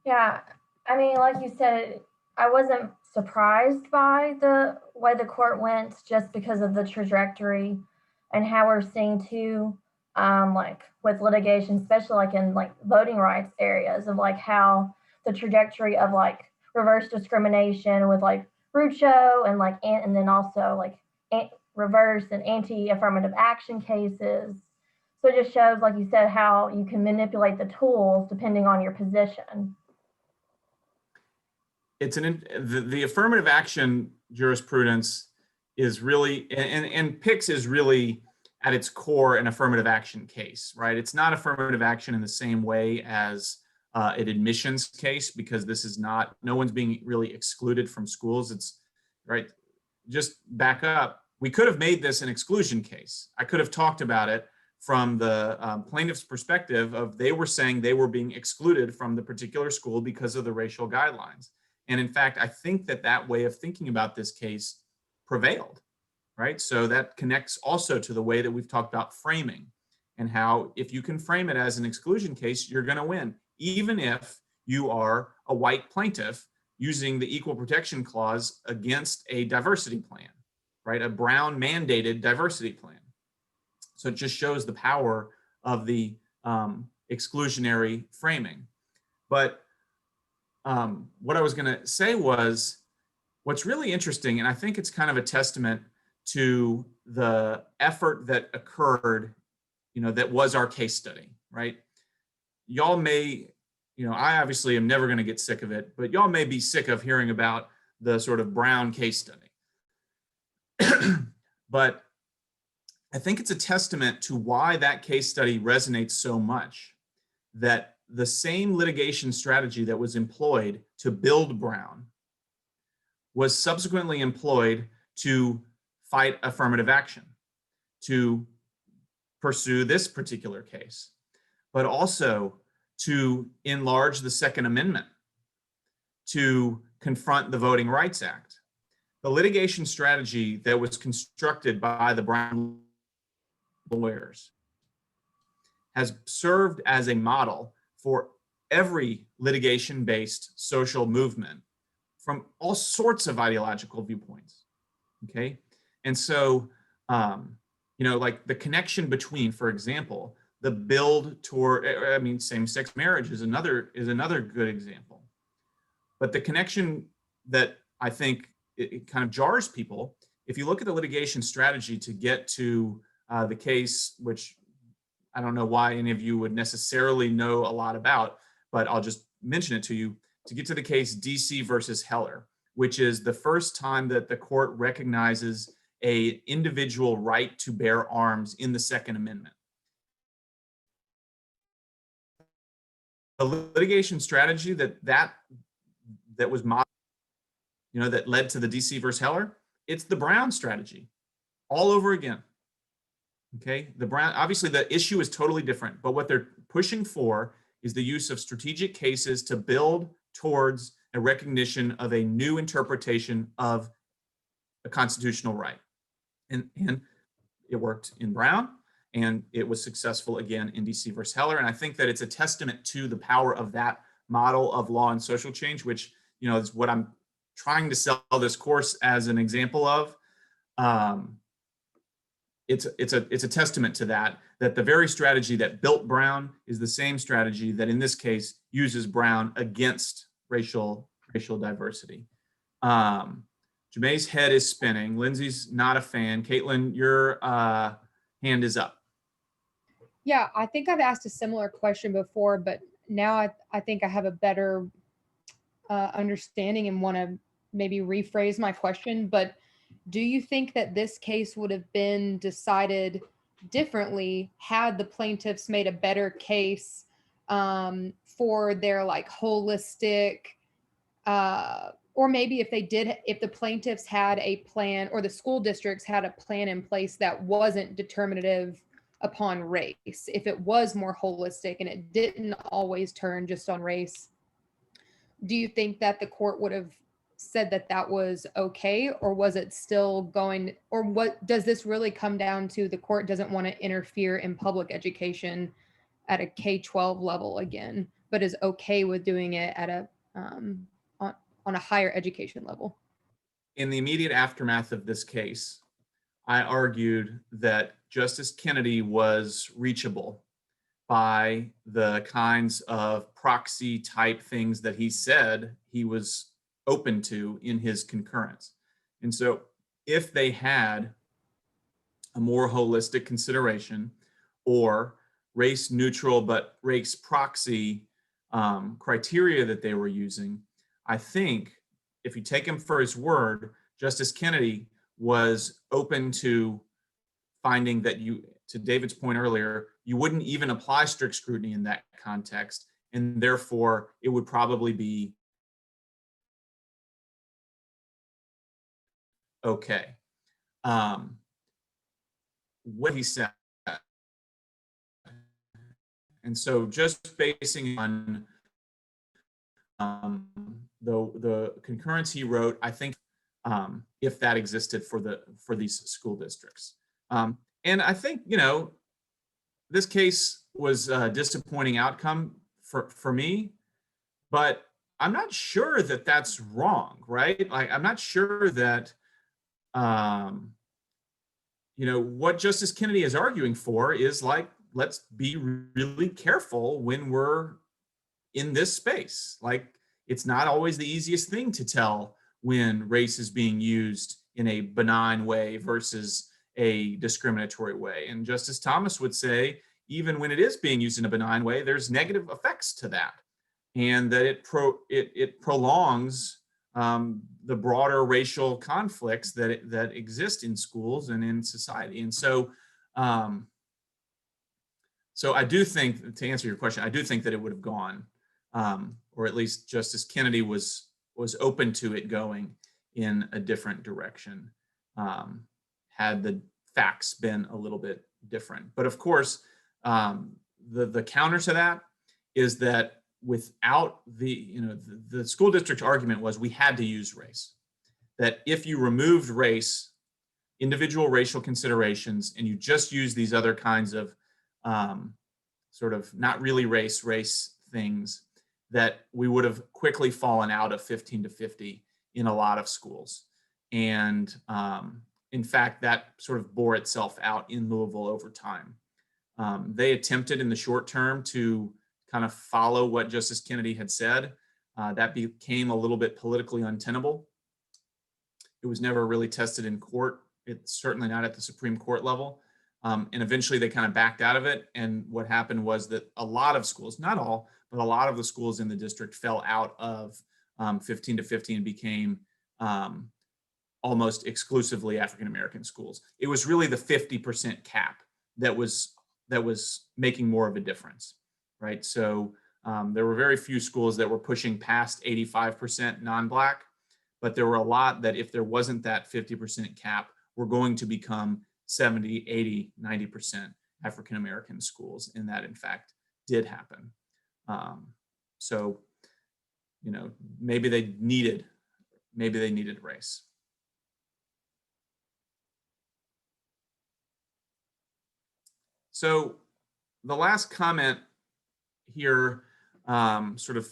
Yeah, I mean, like you said, I wasn't surprised by the way the court went just because of the trajectory and how we're seeing too, like with litigation, especially like in like voting rights areas, of like how the trajectory of like reverse discrimination with like Rucho and like and then also like reverse and anti-affirmative action cases. So it just shows, like you said, how you can manipulate the tools depending on your position. It's the affirmative action jurisprudence is really, and PICS is really at its core an affirmative action case, right? It's not affirmative action in the same way as an admissions case, because this is not, no one's being really excluded from schools. It's right. Just back up. We could have made this an exclusion case. I could have talked about it from the plaintiff's perspective of they were saying they were being excluded from the particular school because of the racial guidelines. And in fact, I think that way of thinking about this case prevailed, right? So that connects also to the way that we've talked about framing and how if you can frame it as an exclusion case, you're going to win, even if you are a white plaintiff using the Equal Protection Clause against a diversity plan, right? A Brown mandated diversity plan. So it just shows the power of the exclusionary framing. But what I was going to say was, what's really interesting, and I think it's kind of a testament to the effort that occurred, that was our case study, right? Y'all may, I obviously am never going to get sick of it, but y'all may be sick of hearing about the sort of Brown case study. But I think it's a testament to why that case study resonates so much, that the same litigation strategy that was employed to build Brown was subsequently employed to fight affirmative action, to pursue this particular case, but also to enlarge the Second Amendment, to confront the Voting Rights Act. The litigation strategy that was constructed by the Brown lawyers has served as a model for every litigation-based social movement from all sorts of ideological viewpoints, okay? And so, like the connection between, for example, the build toward, same-sex marriage is another good example. But the connection that I think it kind of jars people, if you look at the litigation strategy to get to the case, which I don't know why any of you would necessarily know a lot about, but I'll just mention it to you, to get to the case DC versus Heller, which is the first time that the court recognizes a individual right to bear arms in the Second Amendment. The litigation strategy that was modeled, that led to the DC versus Heller, it's the Brown strategy all over again. Okay, the Brown, obviously the issue is totally different, but what they're pushing for is the use of strategic cases to build towards a recognition of a new interpretation of a constitutional right. And it worked in Brown, and it was successful again in DC versus Heller. And I think that it's a testament to the power of that model of law and social change, which, is what I'm trying to sell this course as an example of. It's a testament to that the very strategy that built Brown is the same strategy that in this case uses Brown against racial diversity. Jemai's head is spinning. Lindsay's not a fan. Caitlin, your hand is up. Yeah, I think I've asked a similar question before, but now I think I have a better understanding and want to maybe rephrase my question. But do you think that this case would have been decided differently had the plaintiffs made a better case for their holistic, or maybe if the plaintiffs had a plan, or the school districts had a plan in place that wasn't determinative upon race, if it was more holistic and it didn't always turn just on race, do you think that the court would have said that was okay, or was it still going, or what does this really come down to? The court doesn't want to interfere in public education at a K-12 level again, but is okay with doing it at a on a higher education level. In the immediate aftermath of this case, I argued that Justice Kennedy was reachable by the kinds of proxy type things that he said he was open to in his concurrence. And so if they had a more holistic consideration or race neutral but race proxy criteria that they were using, I think if you take him for his word, Justice Kennedy was open to finding that to David's point earlier, you wouldn't even apply strict scrutiny in that context, and therefore it would probably be okay. What he said. And so just basing on the concurrence he wrote, I think if that existed for these school districts. And I think, this case was a disappointing outcome for me, but I'm not sure that that's wrong, right? I'm not sure that, what Justice Kennedy is arguing for is let's be really careful when we're in this space. It's not always the easiest thing to tell when race is being used in a benign way versus a discriminatory way. And Justice Thomas would say, even when it is being used in a benign way, there's negative effects to that, and that it prolongs the broader racial conflicts that exist in schools and in society. And so, so I do think, to answer your question, I do think that it would have gone, or at least Justice Kennedy was open to it going in a different direction, had the facts been a little bit different. But of course, the counter to that is that without the school district's argument was we had to use race. That if you removed race, individual racial considerations, and you just use these other kinds of sort of not really race things, that we would have quickly fallen out of 15 to 50 in a lot of schools. And in fact, that sort of bore itself out in Louisville over time. They attempted in the short term to kind of follow what Justice Kennedy had said. That became a little bit politically untenable. It was never really tested in court. It's certainly not at the Supreme Court level. And eventually they kind of backed out of it. And what happened was that a lot of schools, not all, but a lot of the schools in the district fell out of 15 to 50 and became almost exclusively African-American schools. It was really the 50% cap that was making more of a difference, right? So there were very few schools that were pushing past 85% non-Black, but there were a lot that if there wasn't that 50% cap, were going to become 70, 80, 90% African-American schools. And that in fact did happen. So, you know, maybe they needed race. So the last comment here sort of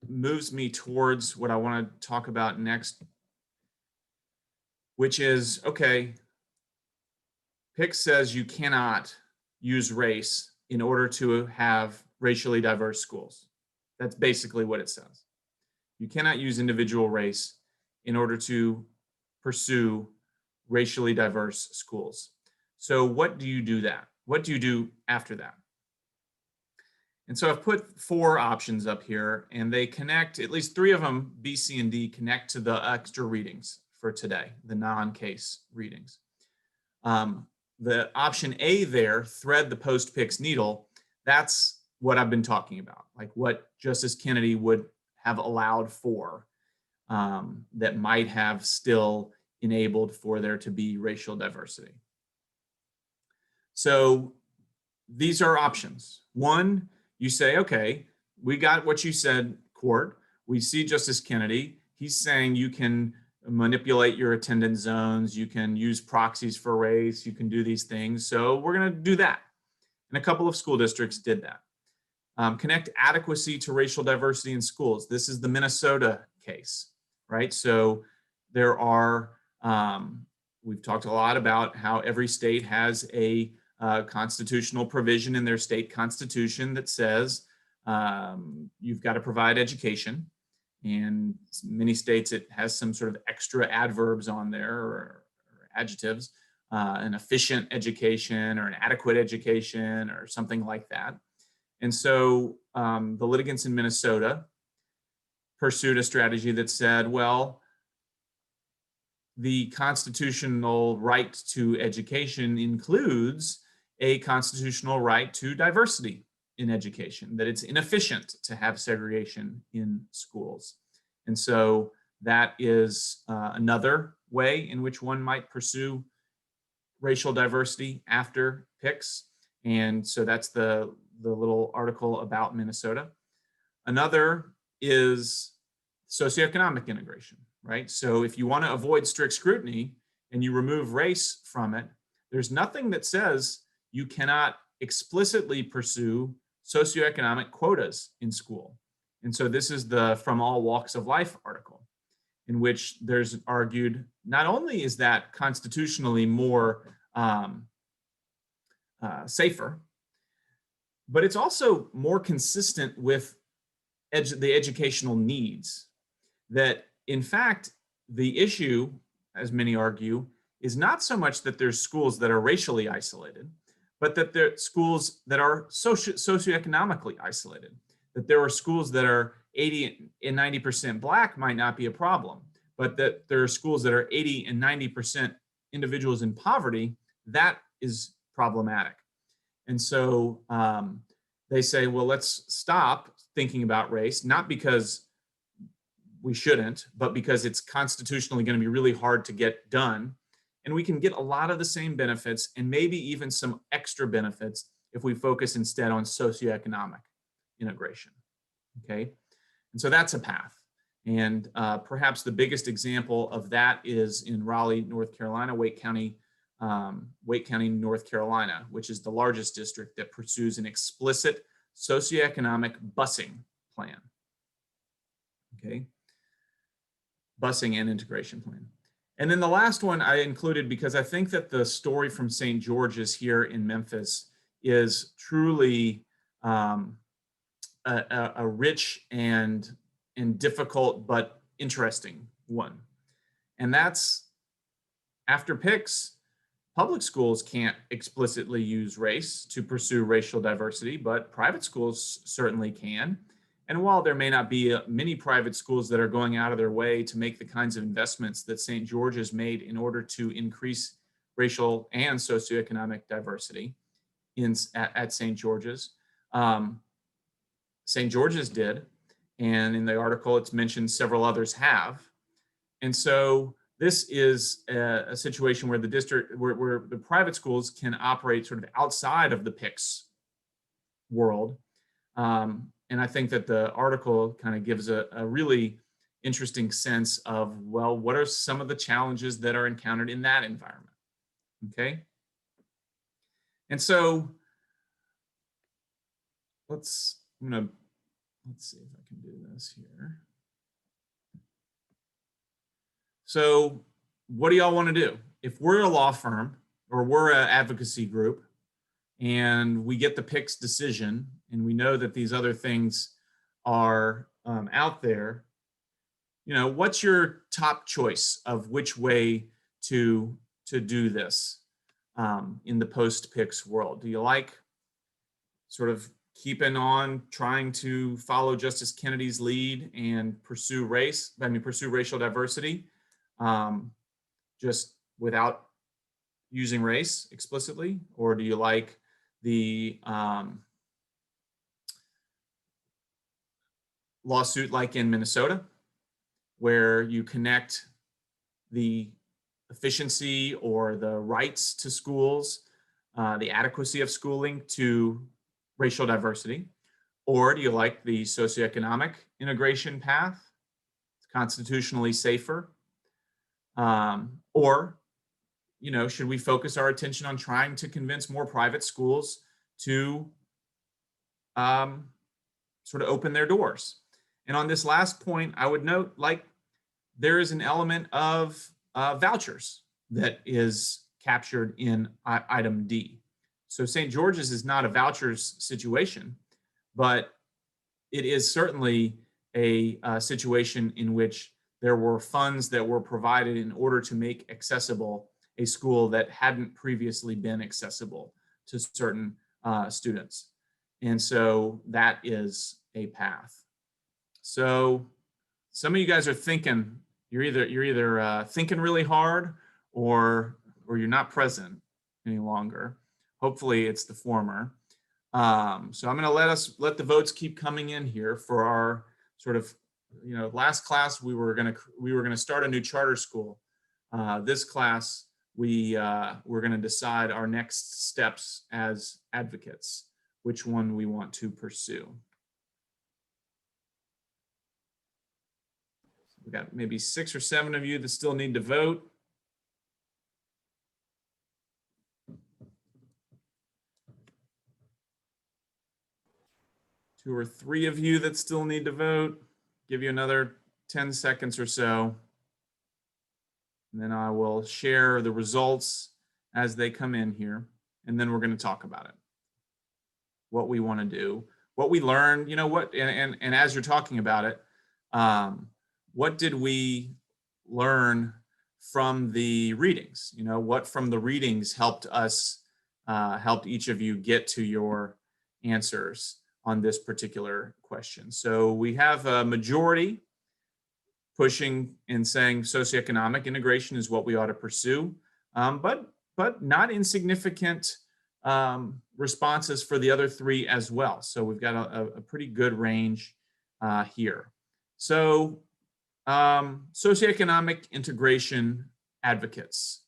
moves me towards what I want to talk about next, which is, okay, Pick says you cannot use race in order to have racially diverse schools. That's basically what it says. You cannot use individual race in order to pursue racially diverse schools. So what do you do that? What do you do after that? And so I've put 4 options up here, and they connect, at least 3 of them, B, C, and D, connect to the extra readings for today, the non-case readings. The option A there, thread the post-Pick's needle, that's what I've been talking about, like what Justice Kennedy would have allowed for that might have still enabled for there to be racial diversity. So these are options. 1, you say, okay, we got what you said, court. We see Justice Kennedy. He's saying you can manipulate your attendance zones. You can use proxies for race. You can do these things. So we're going to do that. And a couple of school districts did that. Connect adequacy to racial diversity in schools. This is the Minnesota case, right? So there are, we've talked a lot about how every state has a constitutional provision in their state constitution that says you've got to provide education. And many states, it has some sort of extra adverbs on there or adjectives, an efficient education or an adequate education or something like that. And so the litigants in Minnesota pursued a strategy that said, well, the constitutional right to education includes a constitutional right to diversity in education, that it's inefficient to have segregation in schools. And so that is another way in which one might pursue racial diversity after Picks. And so that's the little article about Minnesota. Another is socioeconomic integration, right? So if you want to avoid strict scrutiny and you remove race from it, there's nothing that says you cannot explicitly pursue socioeconomic quotas in school. And so this is the From All Walks of Life article, in which there's argued not only is that constitutionally more safer, but it's also more consistent with the educational needs. That in fact, the issue, as many argue, is not so much that there's schools that are racially isolated, but that there are schools that are socioeconomically isolated. That there are schools that are 80 and 90% Black might not be a problem, but that there are schools that are 80 and 90% individuals in poverty, that is problematic. And so they say, well, let's stop thinking about race, not because we shouldn't, but because it's constitutionally going to be really hard to get done. And we can get a lot of the same benefits and maybe even some extra benefits if we focus instead on socioeconomic integration, okay? And so that's a path. And perhaps the biggest example of that is in Raleigh, North Carolina, Wake County, North Carolina, which is the largest district that pursues an explicit socioeconomic busing plan, okay? Busing and integration plan. And then the last one I included because I think that the story from St. George's here in Memphis is truly a rich and difficult but interesting one. And that's after Picks, public schools can't explicitly use race to pursue racial diversity, but private schools certainly can. And while there may not be many private schools that are going out of their way to make the kinds of investments that St. George's made in order to increase racial and socioeconomic diversity at St. George's, St. George's did. And in the article, it's mentioned several others have. And so this is a situation where the district, where the private schools can operate sort of outside of the PICS world. And I think that the article kind of gives a really interesting sense of, well, what are some of the challenges that are encountered in that environment? Okay. And so let's see if I can do this here. So what do y'all want to do? If we're a law firm or we're an advocacy group and we get the PICS decision and we know that these other things are out there, you know, what's your top choice of which way to do this in the post-PICS world? Do you like sort of keeping on trying to follow Justice Kennedy's lead and pursue racial diversity, just without using race explicitly? Or do you like the lawsuit like in Minnesota, where you connect the efficiency or the rights to schools, the adequacy of schooling to racial diversity? Or do you like the socioeconomic integration path? It's constitutionally safer. Or, you know, should we focus our attention on trying to convince more private schools to sort of open their doors? And on this last point, I would note, like, there is an element of vouchers that is captured in item D. So St. George's is not a vouchers situation, but it is certainly a situation in which there were funds that were provided in order to make accessible a school that hadn't previously been accessible to certain students. And so that is a path. So some of you guys are thinking, you're either thinking really hard or you're not present any longer. Hopefully it's the former. So I'm going to let the votes keep coming in here for our sort of, you know, last class we were going to start a new charter school. This class we're going to decide our next steps as advocates, which one we want to pursue. We got maybe 6 or 7 of you that still need to vote. Two or 3 of you that still need to vote. Give you another 10 seconds or so. And then I will share the results as they come in here. And then we're going to talk about it. What we want to do, what we learned, you know, what, and as you're talking about it, what did we learn from the readings? You know, what from the readings helped us, helped each of you get to your answers on this particular question. So we have a majority pushing and saying socioeconomic integration is what we ought to pursue, but not insignificant responses for the other 3 as well. So we've got a pretty good range here. So socioeconomic integration advocates.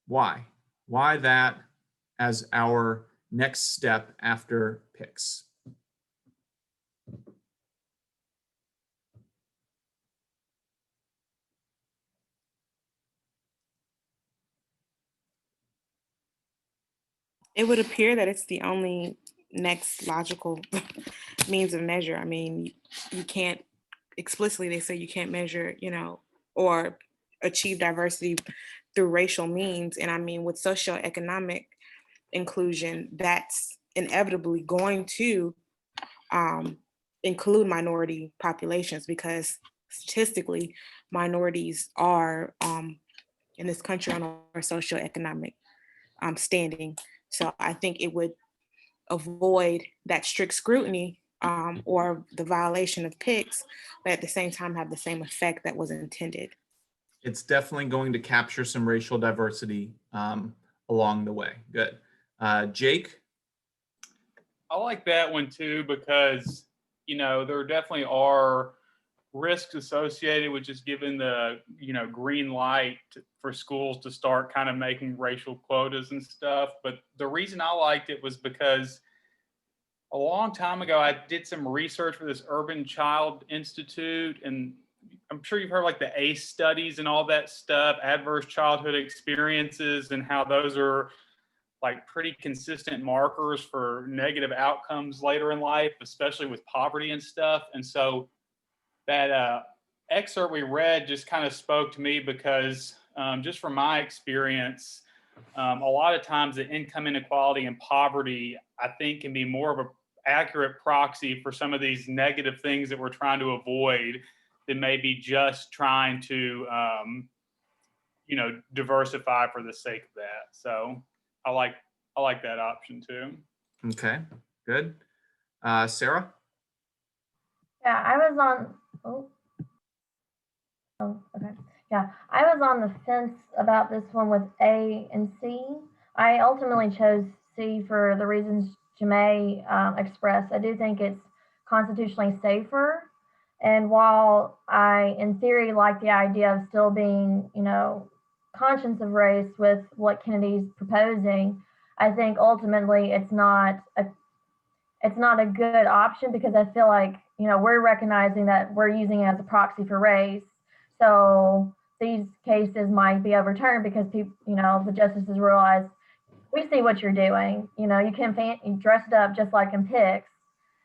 Why? Why that as our next step after PICS? It would appear that it's the only next logical means of measure. I mean, you can't explicitly, they say you can't measure, you know, or achieve diversity through racial means. And I mean, with socioeconomic inclusion, that's inevitably going to include minority populations, because statistically, minorities are in this country on our socioeconomic standing. So I think it would avoid that strict scrutiny or the violation of PICS, but at the same time have the same effect that was intended. It's definitely going to capture some racial diversity along the way. Good. Jake? I like that one too, because, there definitely are risks associated with just giving the, green light for schools to start kind of making racial quotas and stuff. But the reason I liked it was because a long time ago, I did some research for this Urban Child Institute, and I'm sure you've heard like the ACE studies and all that stuff, adverse childhood experiences, and how those are like pretty consistent markers for negative outcomes later in life, especially with poverty and stuff. And so that excerpt we read just kind of spoke to me because just from my experience, a lot of times the income inequality and poverty, I think, can be more of an accurate proxy for some of these negative things that we're trying to avoid than maybe just trying to, diversify for the sake of that. So I like that option too. Okay, good. Sarah? Yeah, I was on. Okay. Yeah, I was on the fence about this one with A and C. I ultimately chose C for the reasons Jemay expressed. I do think it's constitutionally safer. And while I, in theory, like the idea of still being, conscious of race with what Kennedy's proposing, I think ultimately it's not a good option, because I feel like, we're recognizing that we're using it as a proxy for race. So these cases might be overturned because people, the justices realize, we see what you're doing. You can dress it up just like in PICS,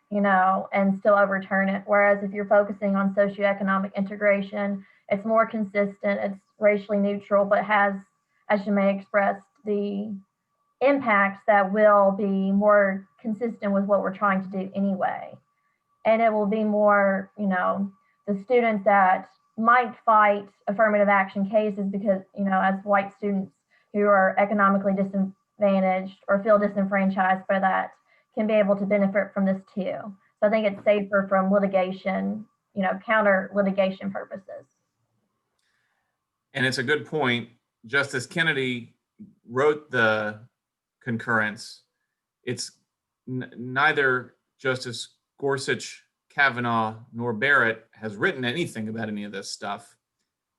and still overturn it. Whereas if you're focusing on socioeconomic integration, it's more consistent, it's racially neutral, but has, as you may express, the impacts that will be more consistent with what we're trying to do anyway. And it will be more, the students that might fight affirmative action cases because, as white students who are economically disadvantaged or feel disenfranchised by that, can be able to benefit from this too. So I think it's safer from litigation, counter litigation purposes. And it's a good point. Justice Kennedy wrote the concurrence. It's neither Justice Gorsuch, Kavanaugh, nor Barrett has written anything about any of this stuff,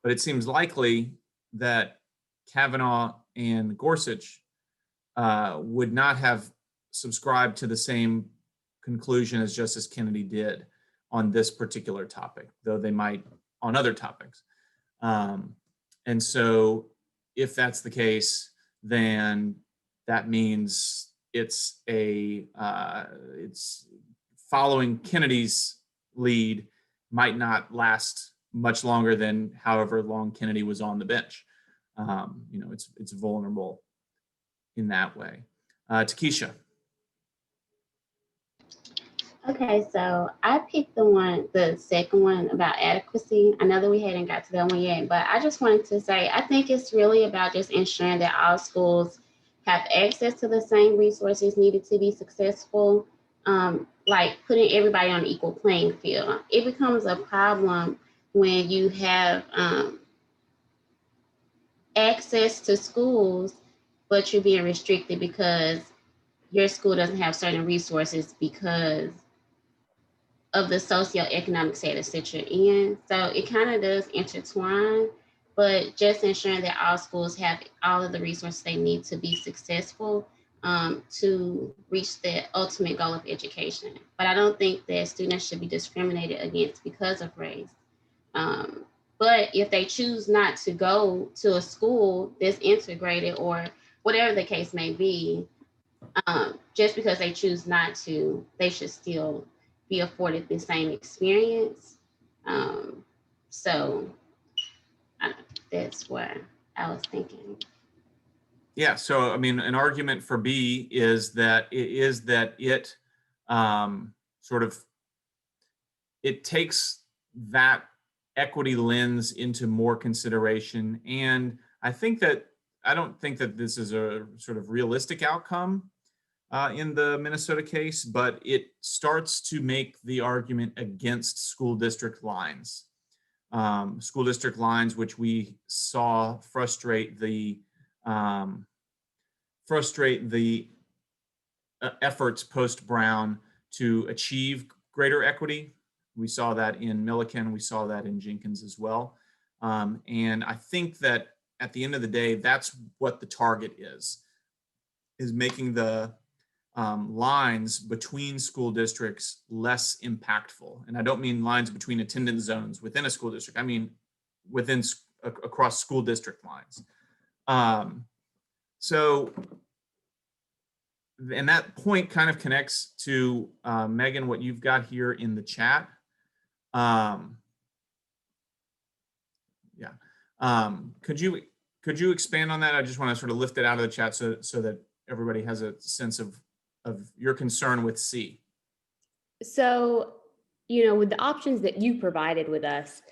but it seems likely that Kavanaugh and Gorsuch would not have subscribed to the same conclusion as Justice Kennedy did on this particular topic, though they might on other topics. And so if that's the case, then that means it's following Kennedy's lead might not last much longer than however long Kennedy was on the bench. It's vulnerable in that way. Takesha. Okay, so I picked the second one about adequacy. I know that we hadn't got to that one yet, but I just wanted to say, I think it's really about just ensuring that all schools have access to the same resources needed to be successful, like putting everybody on an equal playing field. It becomes a problem when you have access to schools, but you're being restricted because your school doesn't have certain resources because of the socioeconomic status that you're in. So it kind of does intertwine, but just ensuring that all schools have all of the resources they need to be successful to reach the ultimate goal of education. But I don't think that students should be discriminated against because of race. But if they choose not to go to a school that's integrated or whatever the case may be, just because they choose not to, they should still be afforded the same experience. So that's what I was thinking. Yeah, so I mean, an argument for B is that it it takes that equity lens into more consideration. And I don't think that this is a sort of realistic outcome, in the Minnesota case, but it starts to make the argument against school district lines. School district lines, which we saw frustrate the efforts post-Brown to achieve greater equity. We saw that in Milliken, we saw that in Jenkins as well. And I think that at the end of the day, that's what the target is making the lines between school districts less impactful. And I don't mean lines between attendance zones within a school district. I mean within across school district lines. So, and that point kind of connects to Megan, what you've got here in the chat. Could you expand on that? I just want to sort of lift it out of the chat so that everybody has a sense of your concern with C. So, with the options that you provided with us,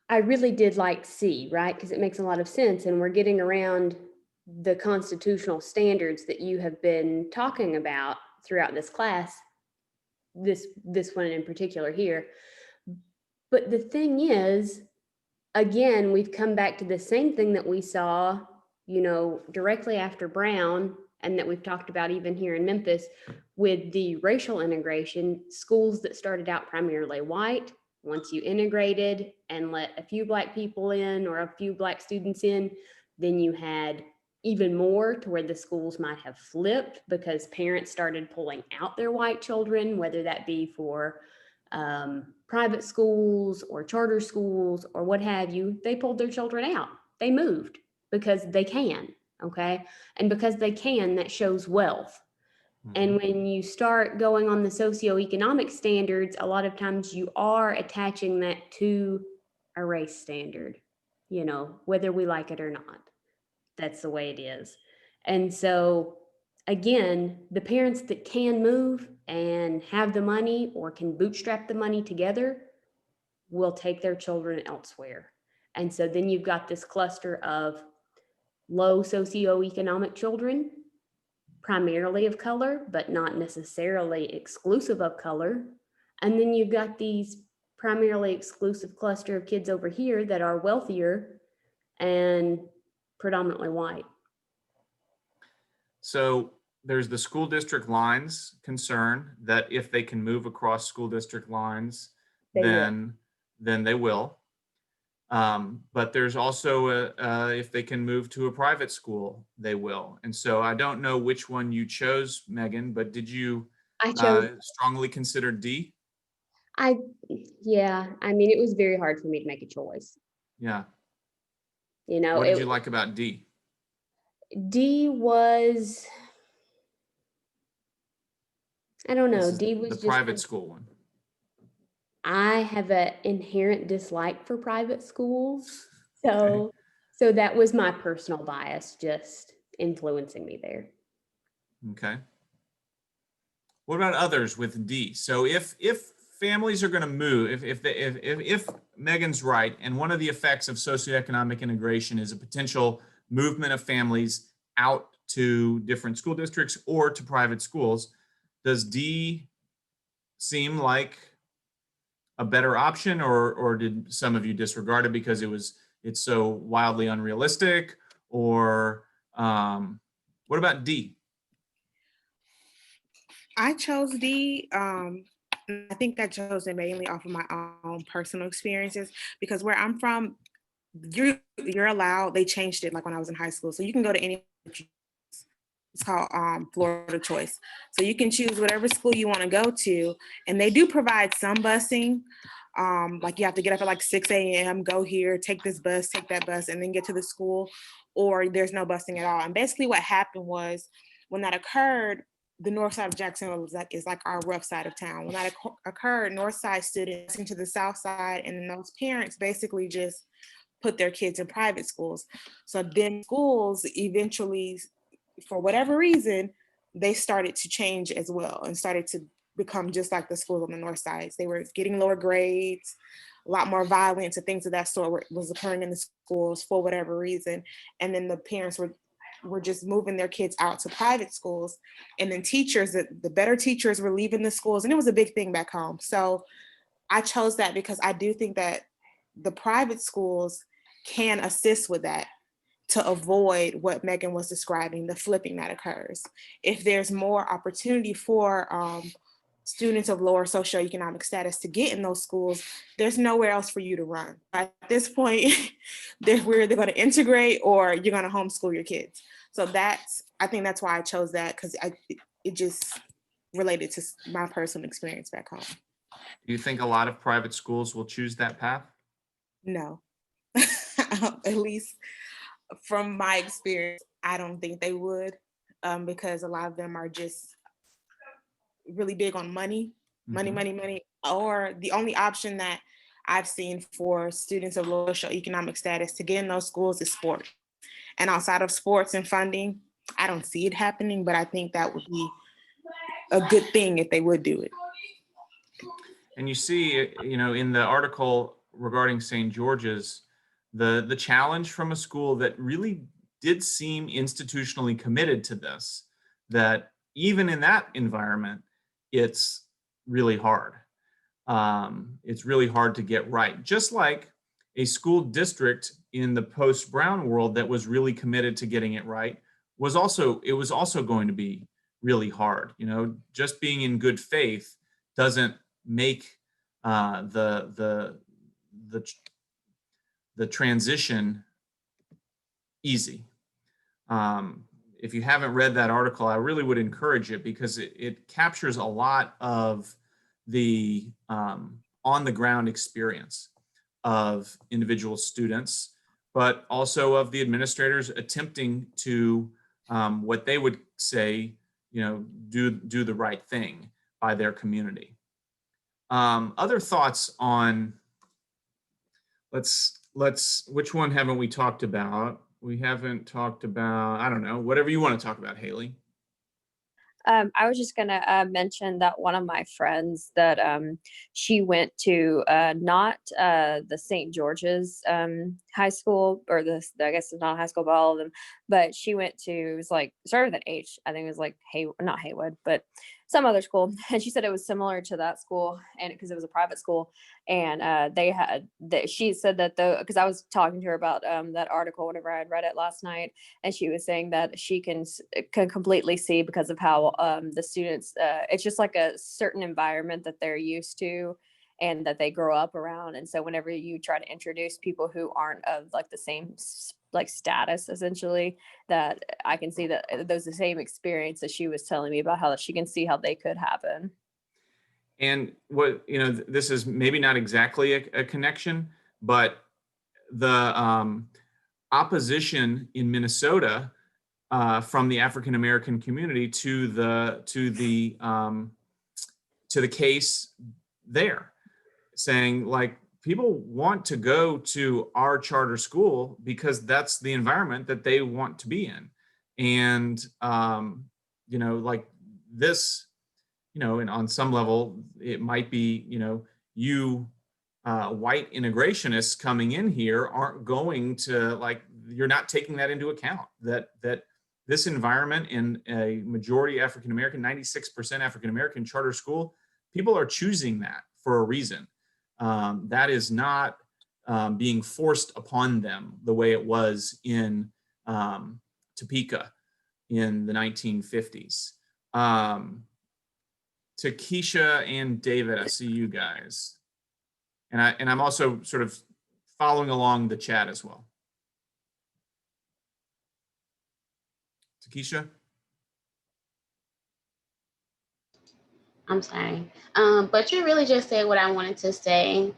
I really did like C, right? Because it makes a lot of sense, and we're getting around the constitutional standards that you have been talking about throughout this class, this one in particular here. But the thing is, again, we've come back to the same thing that we saw, directly after Brown, and that we've talked about even here in Memphis with the racial integration. Schools that started out primarily white, once you integrated and let a few Black people in or a few Black students in, then you had even more to where the schools might have flipped because parents started pulling out their white children, whether that be for private schools or charter schools or what have you. They pulled their children out. They moved because they can, okay? And because they can, that shows wealth. And when you start going on the socioeconomic standards, a lot of times you are attaching that to a race standard, whether we like it or not. That's the way it is. And so, again, the parents that can move and have the money or can bootstrap the money together will take their children elsewhere. And so then you've got this cluster of low socioeconomic children, primarily of color, but not necessarily exclusive of color. And then you've got these primarily exclusive cluster of kids over here that are wealthier and predominantly white. So there's the school district lines concern that if they can move across school district lines, then they will. But there's also if they can move to a private school, they will. And so I don't know which one you chose, Megan, but did you strongly consider D? Yeah, I mean, it was very hard for me to make a choice. Yeah. What did you like about D? D was, I don't know, D was the just private school one. I have an inherent dislike for private schools. So that was my personal bias just influencing me there. Okay. What about others with D? So if families are going to move, if Megan's right, and one of the effects of socioeconomic integration is a potential movement of families out to different school districts or to private schools, does D seem like a better option, or did some of you disregard it because it's so wildly unrealistic? Or what about D? I chose D. I think I chose it mainly off of my own personal experiences, because where I'm from, you're allowed, they changed it like when I was in high school. So you can go to any, it's called Florida Choice. So you can choose whatever school you want to go to, and they do provide some busing. Like you have to get up at like 6 a.m., go here, take this bus, take that bus, and then get to the school, or there's no busing at all. And basically what happened was, when that occurred, the north side of Jacksonville is like our rough side of town. When that occurred, north side students into the south side, and then those parents basically just put their kids in private schools. So then schools eventually, for whatever reason, they started to change as well and started to become just like the schools on the north side. They were getting lower grades, a lot more violence and things of that sort was occurring in the schools for whatever reason. And then the parents were were just moving their kids out to private schools. And then teachers, the better teachers were leaving the schools. And it was a big thing back home. So I chose that because I do think that the private schools can assist with that to avoid what Megan was describing, the flipping that occurs. If there's more opportunity for students of lower socioeconomic status to get in those schools, there's nowhere else for you to run. At this point, we're either going to integrate or you're going to homeschool your kids. So I think that's why I chose that, because it just related to my personal experience back home. Do you think a lot of private schools will choose that path? No, at least from my experience, I don't think they would, because a lot of them are just really big on money, or the only option that I've seen for students of low socioeconomic status to get in those schools is sport. And outside of sports and funding, I don't see it happening, but I think that would be a good thing if they would do it. And you see, in the article regarding St. George's, the challenge from a school that really did seem institutionally committed to this, that even in that environment, it's really hard. It's really hard to get right. Just like a school district in the post-Brown world that was really committed to getting it right was also going to be really hard. Just being in good faith doesn't make the transition easy. If you haven't read that article, I really would encourage it, because it captures a lot of the on-the-ground experience of individual students, but also of the administrators attempting to, what they would say, do the right thing by their community. Other thoughts on, which one haven't we talked about? We haven't talked about, I don't know, whatever you want to talk about, Haley. I was just gonna mention that one of my friends that she went to not the St. George's high school, or I guess it's not high school, but all of them, but she went to, it was like started with an H, I think it was like not Haywood, but some other school, and she said it was similar to that school, and because it was a private school, and they had that, she said that because I was talking to her about that article whenever I had read it last night, and she was saying that she can completely see, because of how the students, it's just like a certain environment that they're used to and that they grow up around, and so whenever you try to introduce people who aren't of like the same like status, essentially, that I can see that those the same experience that she was telling me about, how that she can see how they could happen. And what, this is maybe not exactly a connection, but the opposition in Minnesota from the African American community to the case there, saying like, people want to go to our charter school because that's the environment that they want to be in. And, like this, and on some level, it might be, white integrationists coming in here aren't going to, you're not taking that into account, that this environment in a majority African-American, 96% African-American charter school, people are choosing that for a reason. That is not being forced upon them the way it was in Topeka in the 1950s. Takesha and David, I see you guys. And I'm also sort of following along the chat as well. Takesha? I'm sorry. But you really just said what I wanted to say.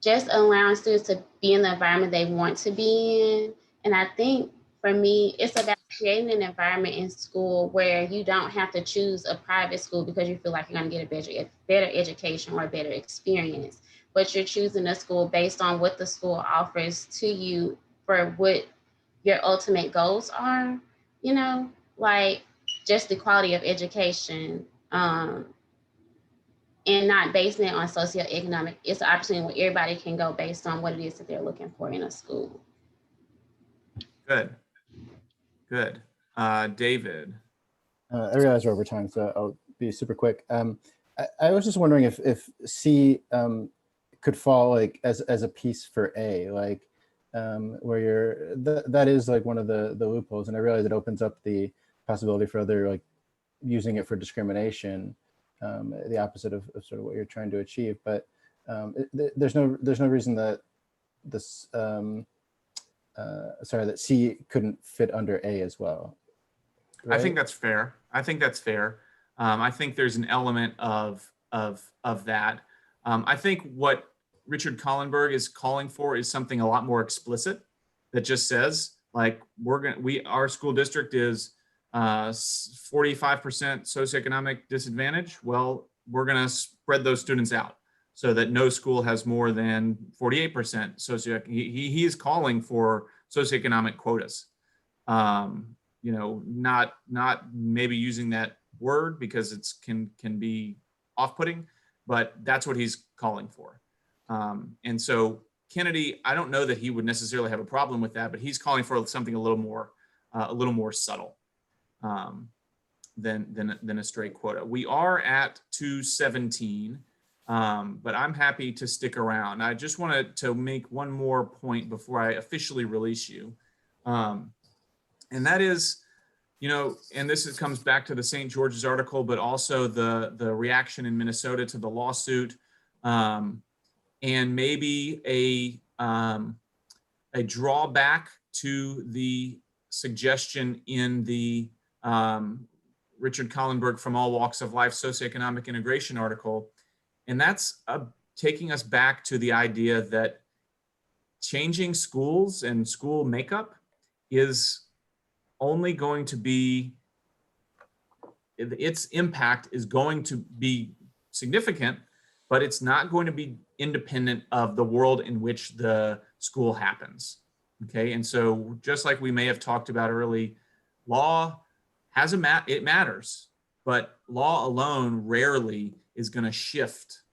Just allowing students to be in the environment they want to be in. And I think for me, it's about creating an environment in school where you don't have to choose a private school because you feel like you're going to get a better education or a better experience. But you're choosing a school based on what the school offers to you for what your ultimate goals are, like just the quality of education. And not basing it on socioeconomic. It's an opportunity where everybody can go based on what it is that they're looking for in a school. Good. David. I realize we're over time, so I'll be super quick. I was just wondering if C could fall like as a piece for A, like where you're that is like one of the loopholes, and I realize it opens up the possibility for other like using it for discrimination, the opposite of sort of what you're trying to achieve. But there's no reason that this that C couldn't fit under A as well. I think right? that's fair. I think that's fair. I think there's an element of that. I think what Richard Kahlenberg is calling for is something a lot more explicit that just says like our school district is 45% socioeconomic disadvantage. Well, we're going to spread those students out so that no school has more than 48% socioeconomic. He is calling for socioeconomic quotas. You know, not maybe using that word because it's can be off-putting, but that's what he's calling for. And so Kennedy, I don't know that he would necessarily have a problem with that, but he's calling for something a little more subtle than a straight quota. We are at 2:17, but I'm happy to stick around. I just wanted to make one more point before I officially release you. And that is, you know, and comes back to the St. George's article, but also the reaction in Minnesota to the lawsuit, and maybe a drawback to the suggestion in the Richard Kahlenberg From All Walks of Life Socioeconomic Integration article. And that's taking us back to the idea that changing schools and school makeup is only going to be, its impact is going to be significant, but it's not going to be independent of the world in which the school happens. Okay, and so just like we may have talked about early, law has it matters, but law alone rarely is going to shift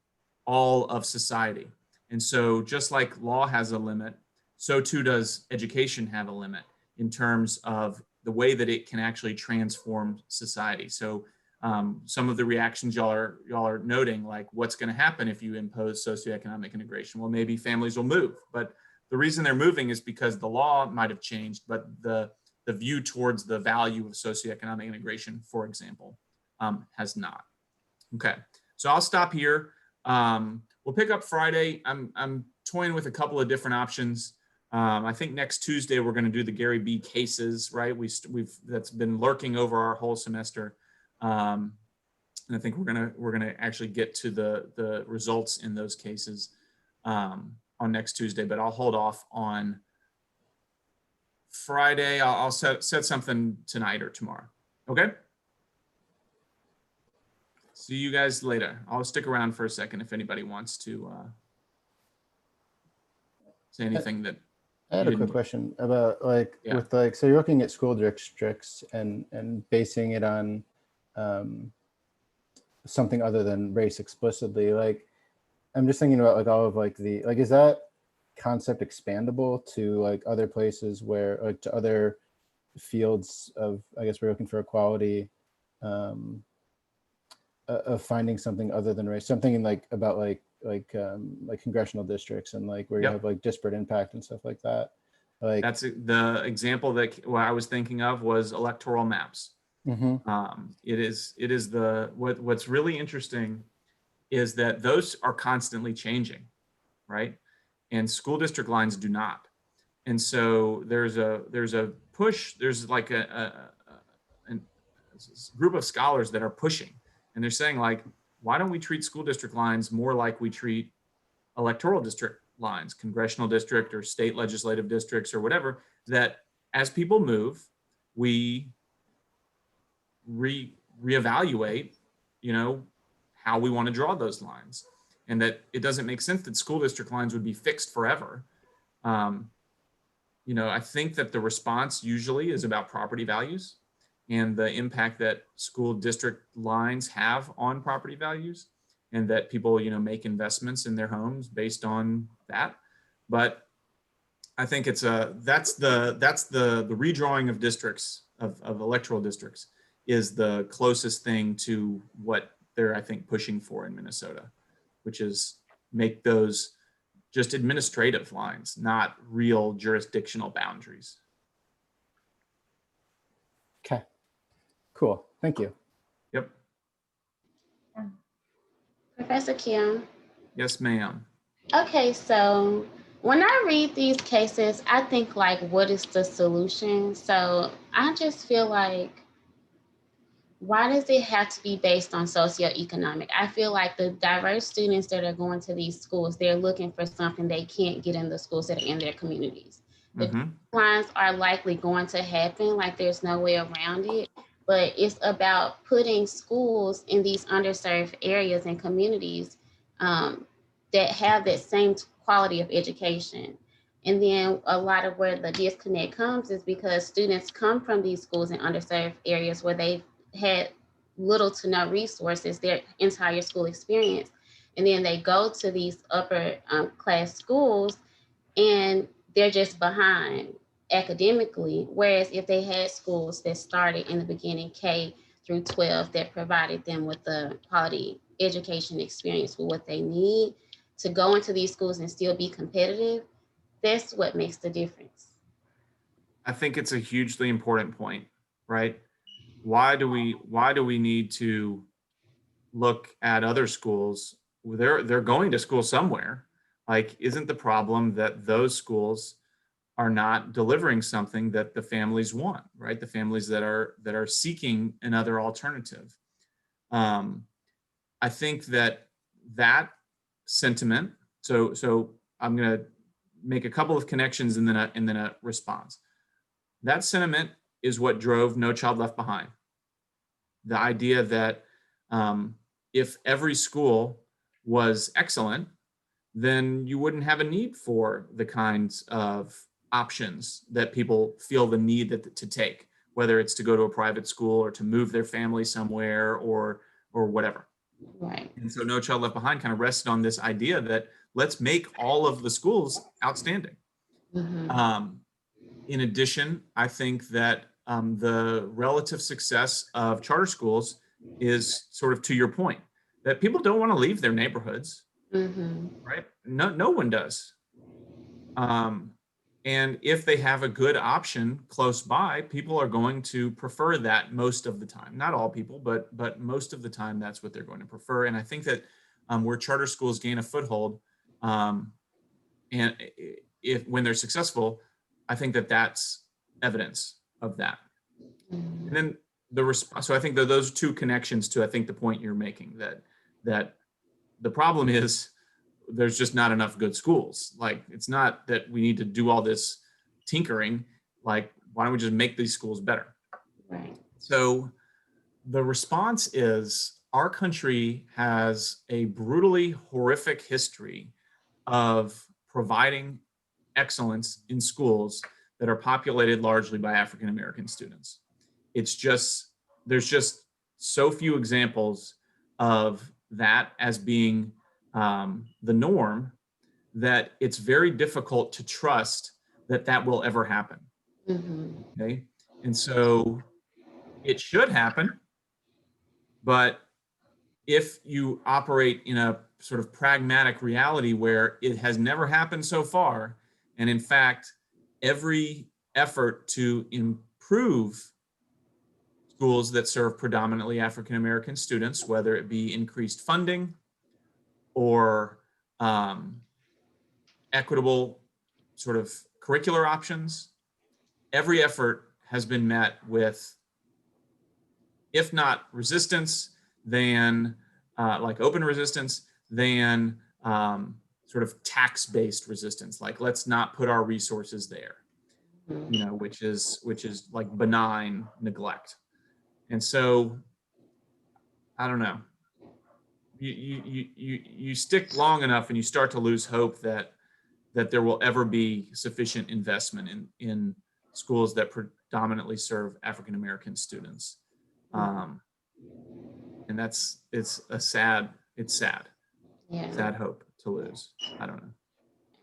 all of society. And so just like law has a limit, so too does education have a limit in terms of the way that it can actually transform society. So some of the reactions y'all are noting, like what's going to happen if you impose socioeconomic integration? Well, maybe families will move, but the reason they're moving is because the law might have changed, but the view towards the value of socioeconomic integration, for example, has not. Okay, so I'll stop here. We'll pick up Friday. I'm toying with a couple of different options. I think next Tuesday we're going to do the Gary B cases, right? That's been lurking over our whole semester, and I think we're gonna actually get to the results in those cases on next Tuesday. But I'll hold off on Friday. I'll set something tonight or tomorrow. Okay. See you guys later. I'll stick around for a second if anybody wants to say anything that. I had a quick question about so you're looking at school districts and basing it on something other than race explicitly. Like, I'm just thinking about like all of like is that concept expandable to like other places where like to other fields of, I guess we're looking for equality, of finding something other than race, something in like about like congressional districts and like where you have like disparate impact and stuff like that. Like that's the example that what I was thinking of was electoral maps. It is what's really interesting is that those are constantly changing, right? And school district lines do not. And so there's a push, there's like a group of scholars that are pushing, and they're saying like, why don't we treat school district lines more like we treat electoral district lines, congressional district or state legislative districts or whatever, that as people move, we reevaluate, you know, how we want to draw those lines, and that it doesn't make sense that school district lines would be fixed forever. You know, I think that the response usually is about property values and the impact that school district lines have on property values, and that people, you know, make investments in their homes based on that. But I think it's that's the redrawing of districts of electoral districts is the closest thing to what they're, I think, pushing for in Minnesota, which is make those just administrative lines, not real jurisdictional boundaries. Okay, cool. Thank you. Yep. Professor Kim. Yes, ma'am. Okay, so when I read these cases, I think like, what is the solution? So I just feel like, why does it have to be based on socioeconomic? I feel like the diverse students that are going to these schools, they're looking for something they can't get in the schools that are in their communities. The declines are likely going to happen, like there's no way around it, but it's about putting schools in these underserved areas and communities that have that same quality of education. And then a lot of where the disconnect comes is because students come from these schools in underserved areas where they've had little to no resources their entire school experience. And then they go to these upper class schools and they're just behind academically. Whereas if they had schools that started in the beginning, K through 12, that provided them with the quality education experience with what they need to go into these schools and still be competitive, that's what makes the difference. I think it's a hugely important point, right? Why do we need to look at other schools? They're going to school somewhere. Like, isn't the problem that those schools are not delivering something that the families want, right? The families that are seeking another alternative. I think that sentiment. So I'm going to make a couple of connections and then a response. That sentiment is what drove No Child Left Behind. The idea that if every school was excellent, then you wouldn't have a need for the kinds of options that people feel the need to take, whether it's to go to a private school or to move their family somewhere or whatever. Right. And so No Child Left Behind kind of rested on this idea that let's make all of the schools outstanding. In addition, I think that the relative success of charter schools is sort of to your point, that people don't want to leave their neighborhoods, right? No one does. And if they have a good option close by, people are going to prefer that most of the time. Not all people, but most of the time, that's what they're going to prefer. And I think that where charter schools gain a foothold, and when they're successful, I think that that's evidence of that. And then the response. So I think that those two connections to, I think, the point you're making, that the problem is there's just not enough good schools. Like, it's not that we need to do all this tinkering. Like, why don't we just make these schools better? Right. So the response is our country has a brutally horrific history of providing excellence in schools that are populated largely by African American students. There's just so few examples of that as being the norm, that it's very difficult to trust that will ever happen. Okay. And so it should happen, but if you operate in a sort of pragmatic reality where it has never happened so far, and in fact, every effort to improve schools that serve predominantly African American students, whether it be increased funding or equitable sort of curricular options, every effort has been met with, if not resistance, then like open resistance, then sort of tax-based resistance, like let's not put our resources there, which is like benign neglect. And so, I don't know. You stick long enough and you start to lose hope that there will ever be sufficient investment in schools that predominantly serve African American students. And it's sad. Sad hope to lose. I don't know.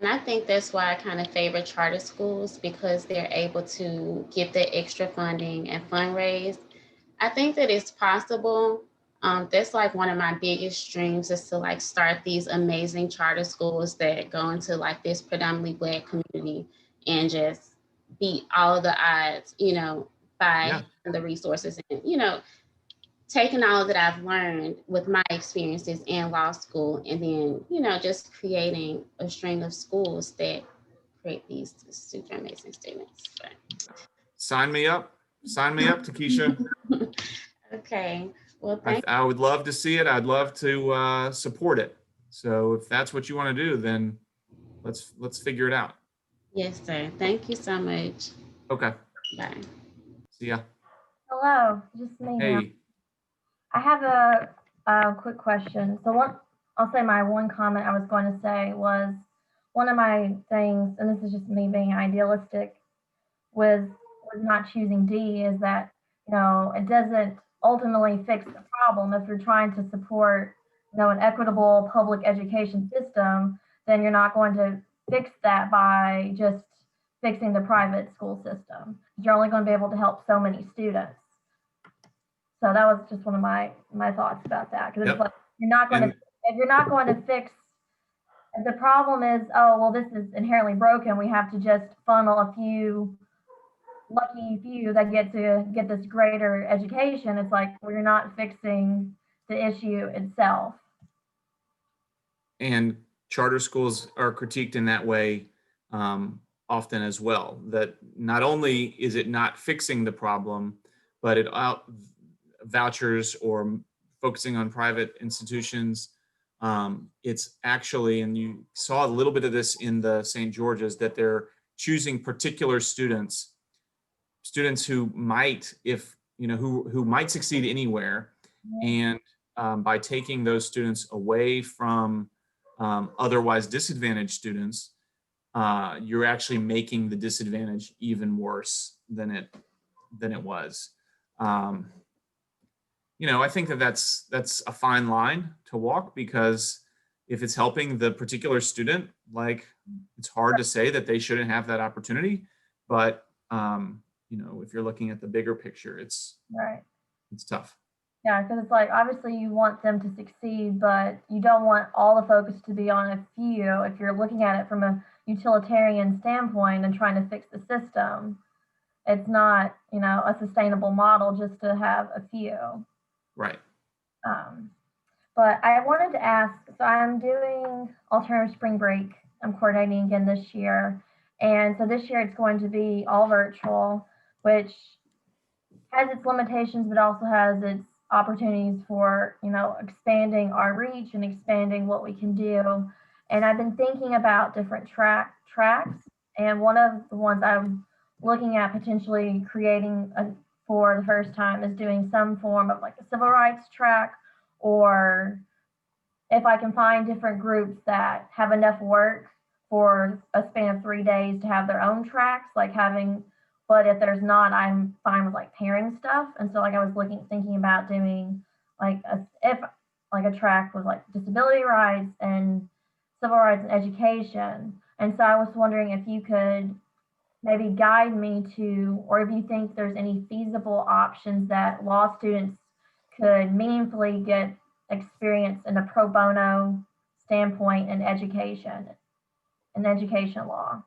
And I think that's why I kind of favor charter schools, because they're able to get the extra funding and fundraise. I think that it's possible. That's like one of my biggest dreams, is to like start these amazing charter schools that go into like this predominantly Black community and just beat all of the odds, you know, by Yeah. the resources and, you know, taking all that I've learned with my experiences in law school, and then, you know, just creating a string of schools that create these super amazing students. Sign me up. Sign me up, Takesha. Okay. Well, I, thank I would love to see it. I'd love to support it. So if that's what you want to do, then let's figure it out. Yes, sir. Thank you so much. Okay. Bye. See ya. Hello, just me now. Hey. I have a quick question. So I'll say my one comment I was going to say was, one of my things, and this is just me being idealistic, with not choosing D, is that, you know, it doesn't ultimately fix the problem. If you're trying to support, you know, an equitable public education system, then you're not going to fix that by just fixing the private school system. You're only going to be able to help so many students. So that was just one of my thoughts about that. Because Yep. it's like, you're not going to, if you're not going to fix, if the problem is, oh, well, this is inherently broken, we have to just funnel a few lucky few that get to get this greater education. It's like, well, you're not fixing the issue itself. And charter schools are critiqued in that way often as well, that not only is it not fixing the problem, but it vouchers or focusing on private institutions. It's actually, and you saw a little bit of this in the St. George's, that they're choosing particular students who might, if you know, who might succeed anywhere, and by taking those students away from otherwise disadvantaged students, you're actually making the disadvantage even worse than it was. You know, I think that's a fine line to walk, because if it's helping the particular student, like, it's hard to say that they shouldn't have that opportunity. But you know, if you're looking at the bigger picture, it's tough. Yeah, because it's like, obviously you want them to succeed, but you don't want all the focus to be on a few. If you're looking at it from a utilitarian standpoint and trying to fix the system, it's not, you know, a sustainable model just to have a few. Right. But I wanted to ask, so I'm doing alternative spring break. I'm coordinating again this year. And so this year it's going to be all virtual, which has its limitations, but also has its opportunities for, you know, expanding our reach and expanding what we can do. And I've been thinking about different tracks. And one of the ones I'm looking at potentially creating for the first time is doing some form of like a civil rights track, or if I can find different groups that have enough work for a span of 3 days to have their own tracks, like having, but if there's not, I'm fine with like pairing stuff. And so like I was thinking about doing like a track with like disability rights and civil rights and education. And so I was wondering if you could maybe guide me to, or if you think there's any feasible options that law students could meaningfully get experience in a pro bono standpoint in education law.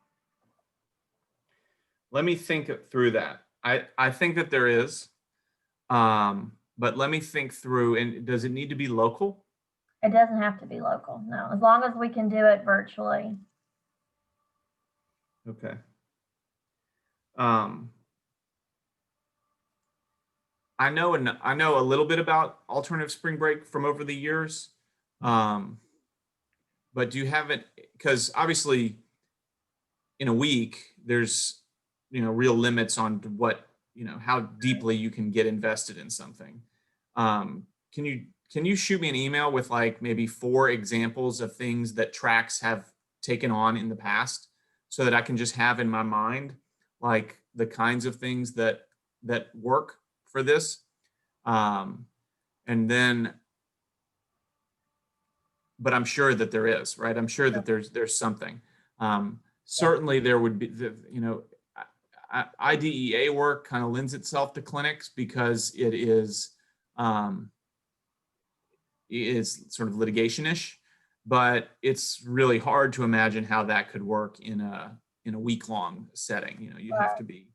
Let me think through that. I think that there is, but let me think through. And does it need to be local? It doesn't have to be local, no, as long as we can do it virtually. Okay. I know a little bit about alternative spring break from over the years, but do you have it? Because obviously, in a week, there's, you know, real limits on what, you know, how deeply you can get invested in something. Can you shoot me an email with like maybe 4 examples of things that tracks have taken on in the past, so that I can just have in my mind like the kinds of things that work for this, and then, but I'm sure that there is, right? I'm sure that there's something. Certainly there would be IDEA work kind of lends itself to clinics because it is sort of litigation-ish, but it's really hard to imagine how that could work in a week-long setting. You have to be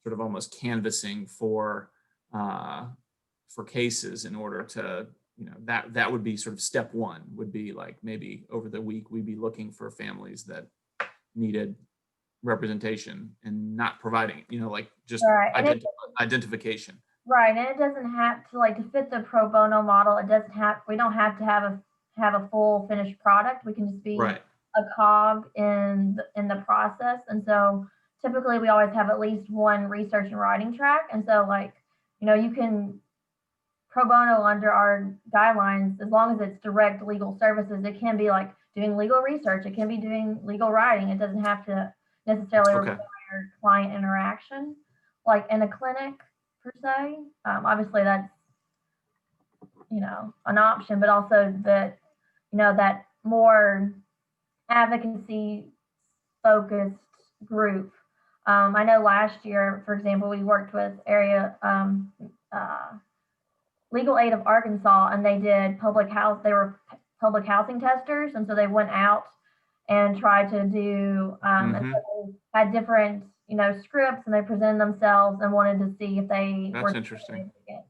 sort of almost canvassing for cases in order to, that would be sort of step one, would be like maybe over the week we'd be looking for families that needed representation and not providing, like just Right. And identification. Right, and it doesn't have to, like, to fit the pro bono model. We don't have to have a full finished product. We can just be Right. a cog in the process. And so typically we always have at least one research and writing track. And so, like, you can pro bono under our guidelines, as long as it's direct legal services. It can be like doing legal research. It can be doing legal writing. It doesn't have to necessarily Okay. require client interaction, like in a clinic per se. Obviously that's, an option, but also that, that more advocacy focused group. I know last year, for example, we worked with area Legal Aid of Arkansas, and they did they were public housing testers. And so they went out and tried to do, and so they had different, scripts, and they presented themselves and wanted to see if they That's were interesting. And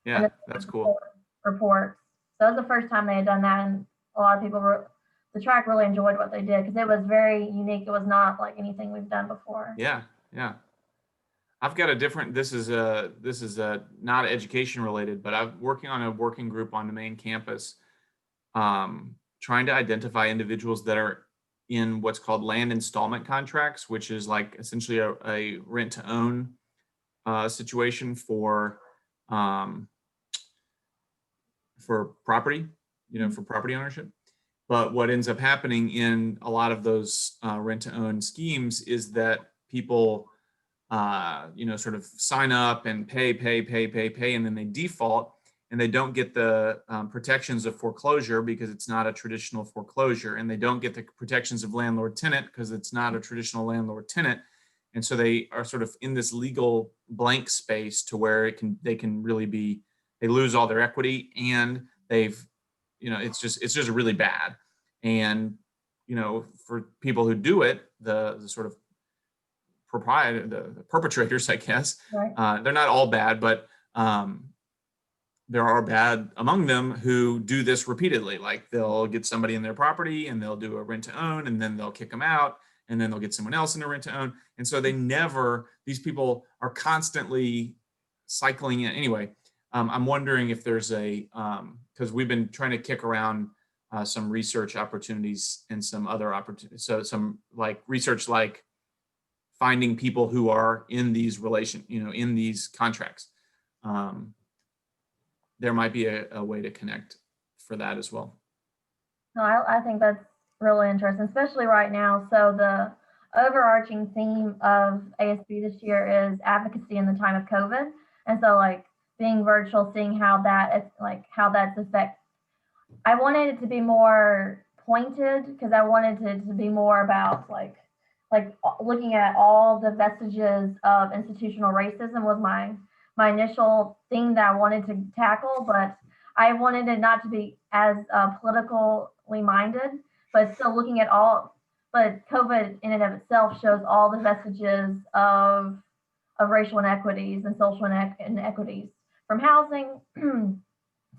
Yeah, then that's cool. reports. So it was the first time they had done that, and a lot of people the track really enjoyed what they did because it was very unique. It was not like anything we've done before. Yeah. I've got this is not education related, but I'm working on a working group on the main campus, trying to identify individuals that are in what's called land installment contracts, which is like essentially a rent to own situation for property, for property ownership. But what ends up happening in a lot of those rent to own schemes is that people sort of sign up and pay, and then they default and they don't get the protections of foreclosure because it's not a traditional foreclosure, and they don't get the protections of landlord tenant because it's not a traditional landlord tenant. And so they are sort of in this legal blank space to where they lose all their equity, and it's just really bad. And for people who do it, the sort of the perpetrators, I guess, Right. They're not all bad, but there are bad among them who do this repeatedly. Like they'll get somebody in their property and they'll do a rent to own, and then they'll kick them out, and then they'll get someone else in a rent to own. And so these people are constantly cycling in. Anyway, I'm wondering if there's because we've been trying to kick around some research opportunities and some other opportunities. So some like research, like finding people who are in these in these contracts. There might be a way to connect for that as well. No, I think that's really interesting, especially right now. So the overarching theme of ASB this year is advocacy in the time of COVID. And so, like, being virtual, seeing how that's I wanted it to be more pointed because I wanted it to be more about like looking at all the vestiges of institutional racism was my initial thing that I wanted to tackle, but I wanted it not to be as politically minded, but still looking at but COVID in and of itself shows all the vestiges of racial inequities and social inequities, from housing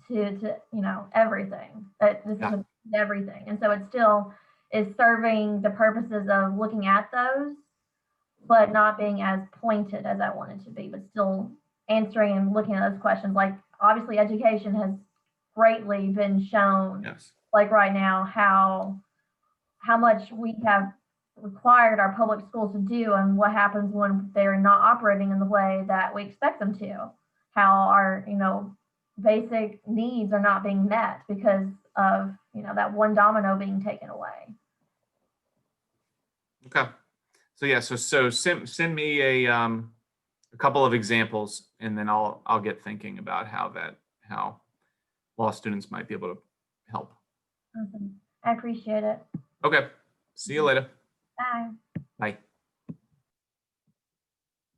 to everything. This is everything. And so it still is serving the purposes of looking at those, but not being as pointed as I wanted to be, but still answering and looking at those questions. Like, obviously education has greatly been shown, Yes. like right now, how much we have required our public schools to do, and what happens when they're not operating in the way that we expect them to, how our basic needs are not being met because of that one domino being taken away. Okay. So yeah, so send me a couple of examples, and then I'll get thinking about how law students might be able to help. Awesome. I appreciate it. Okay. See you later. Bye. Bye.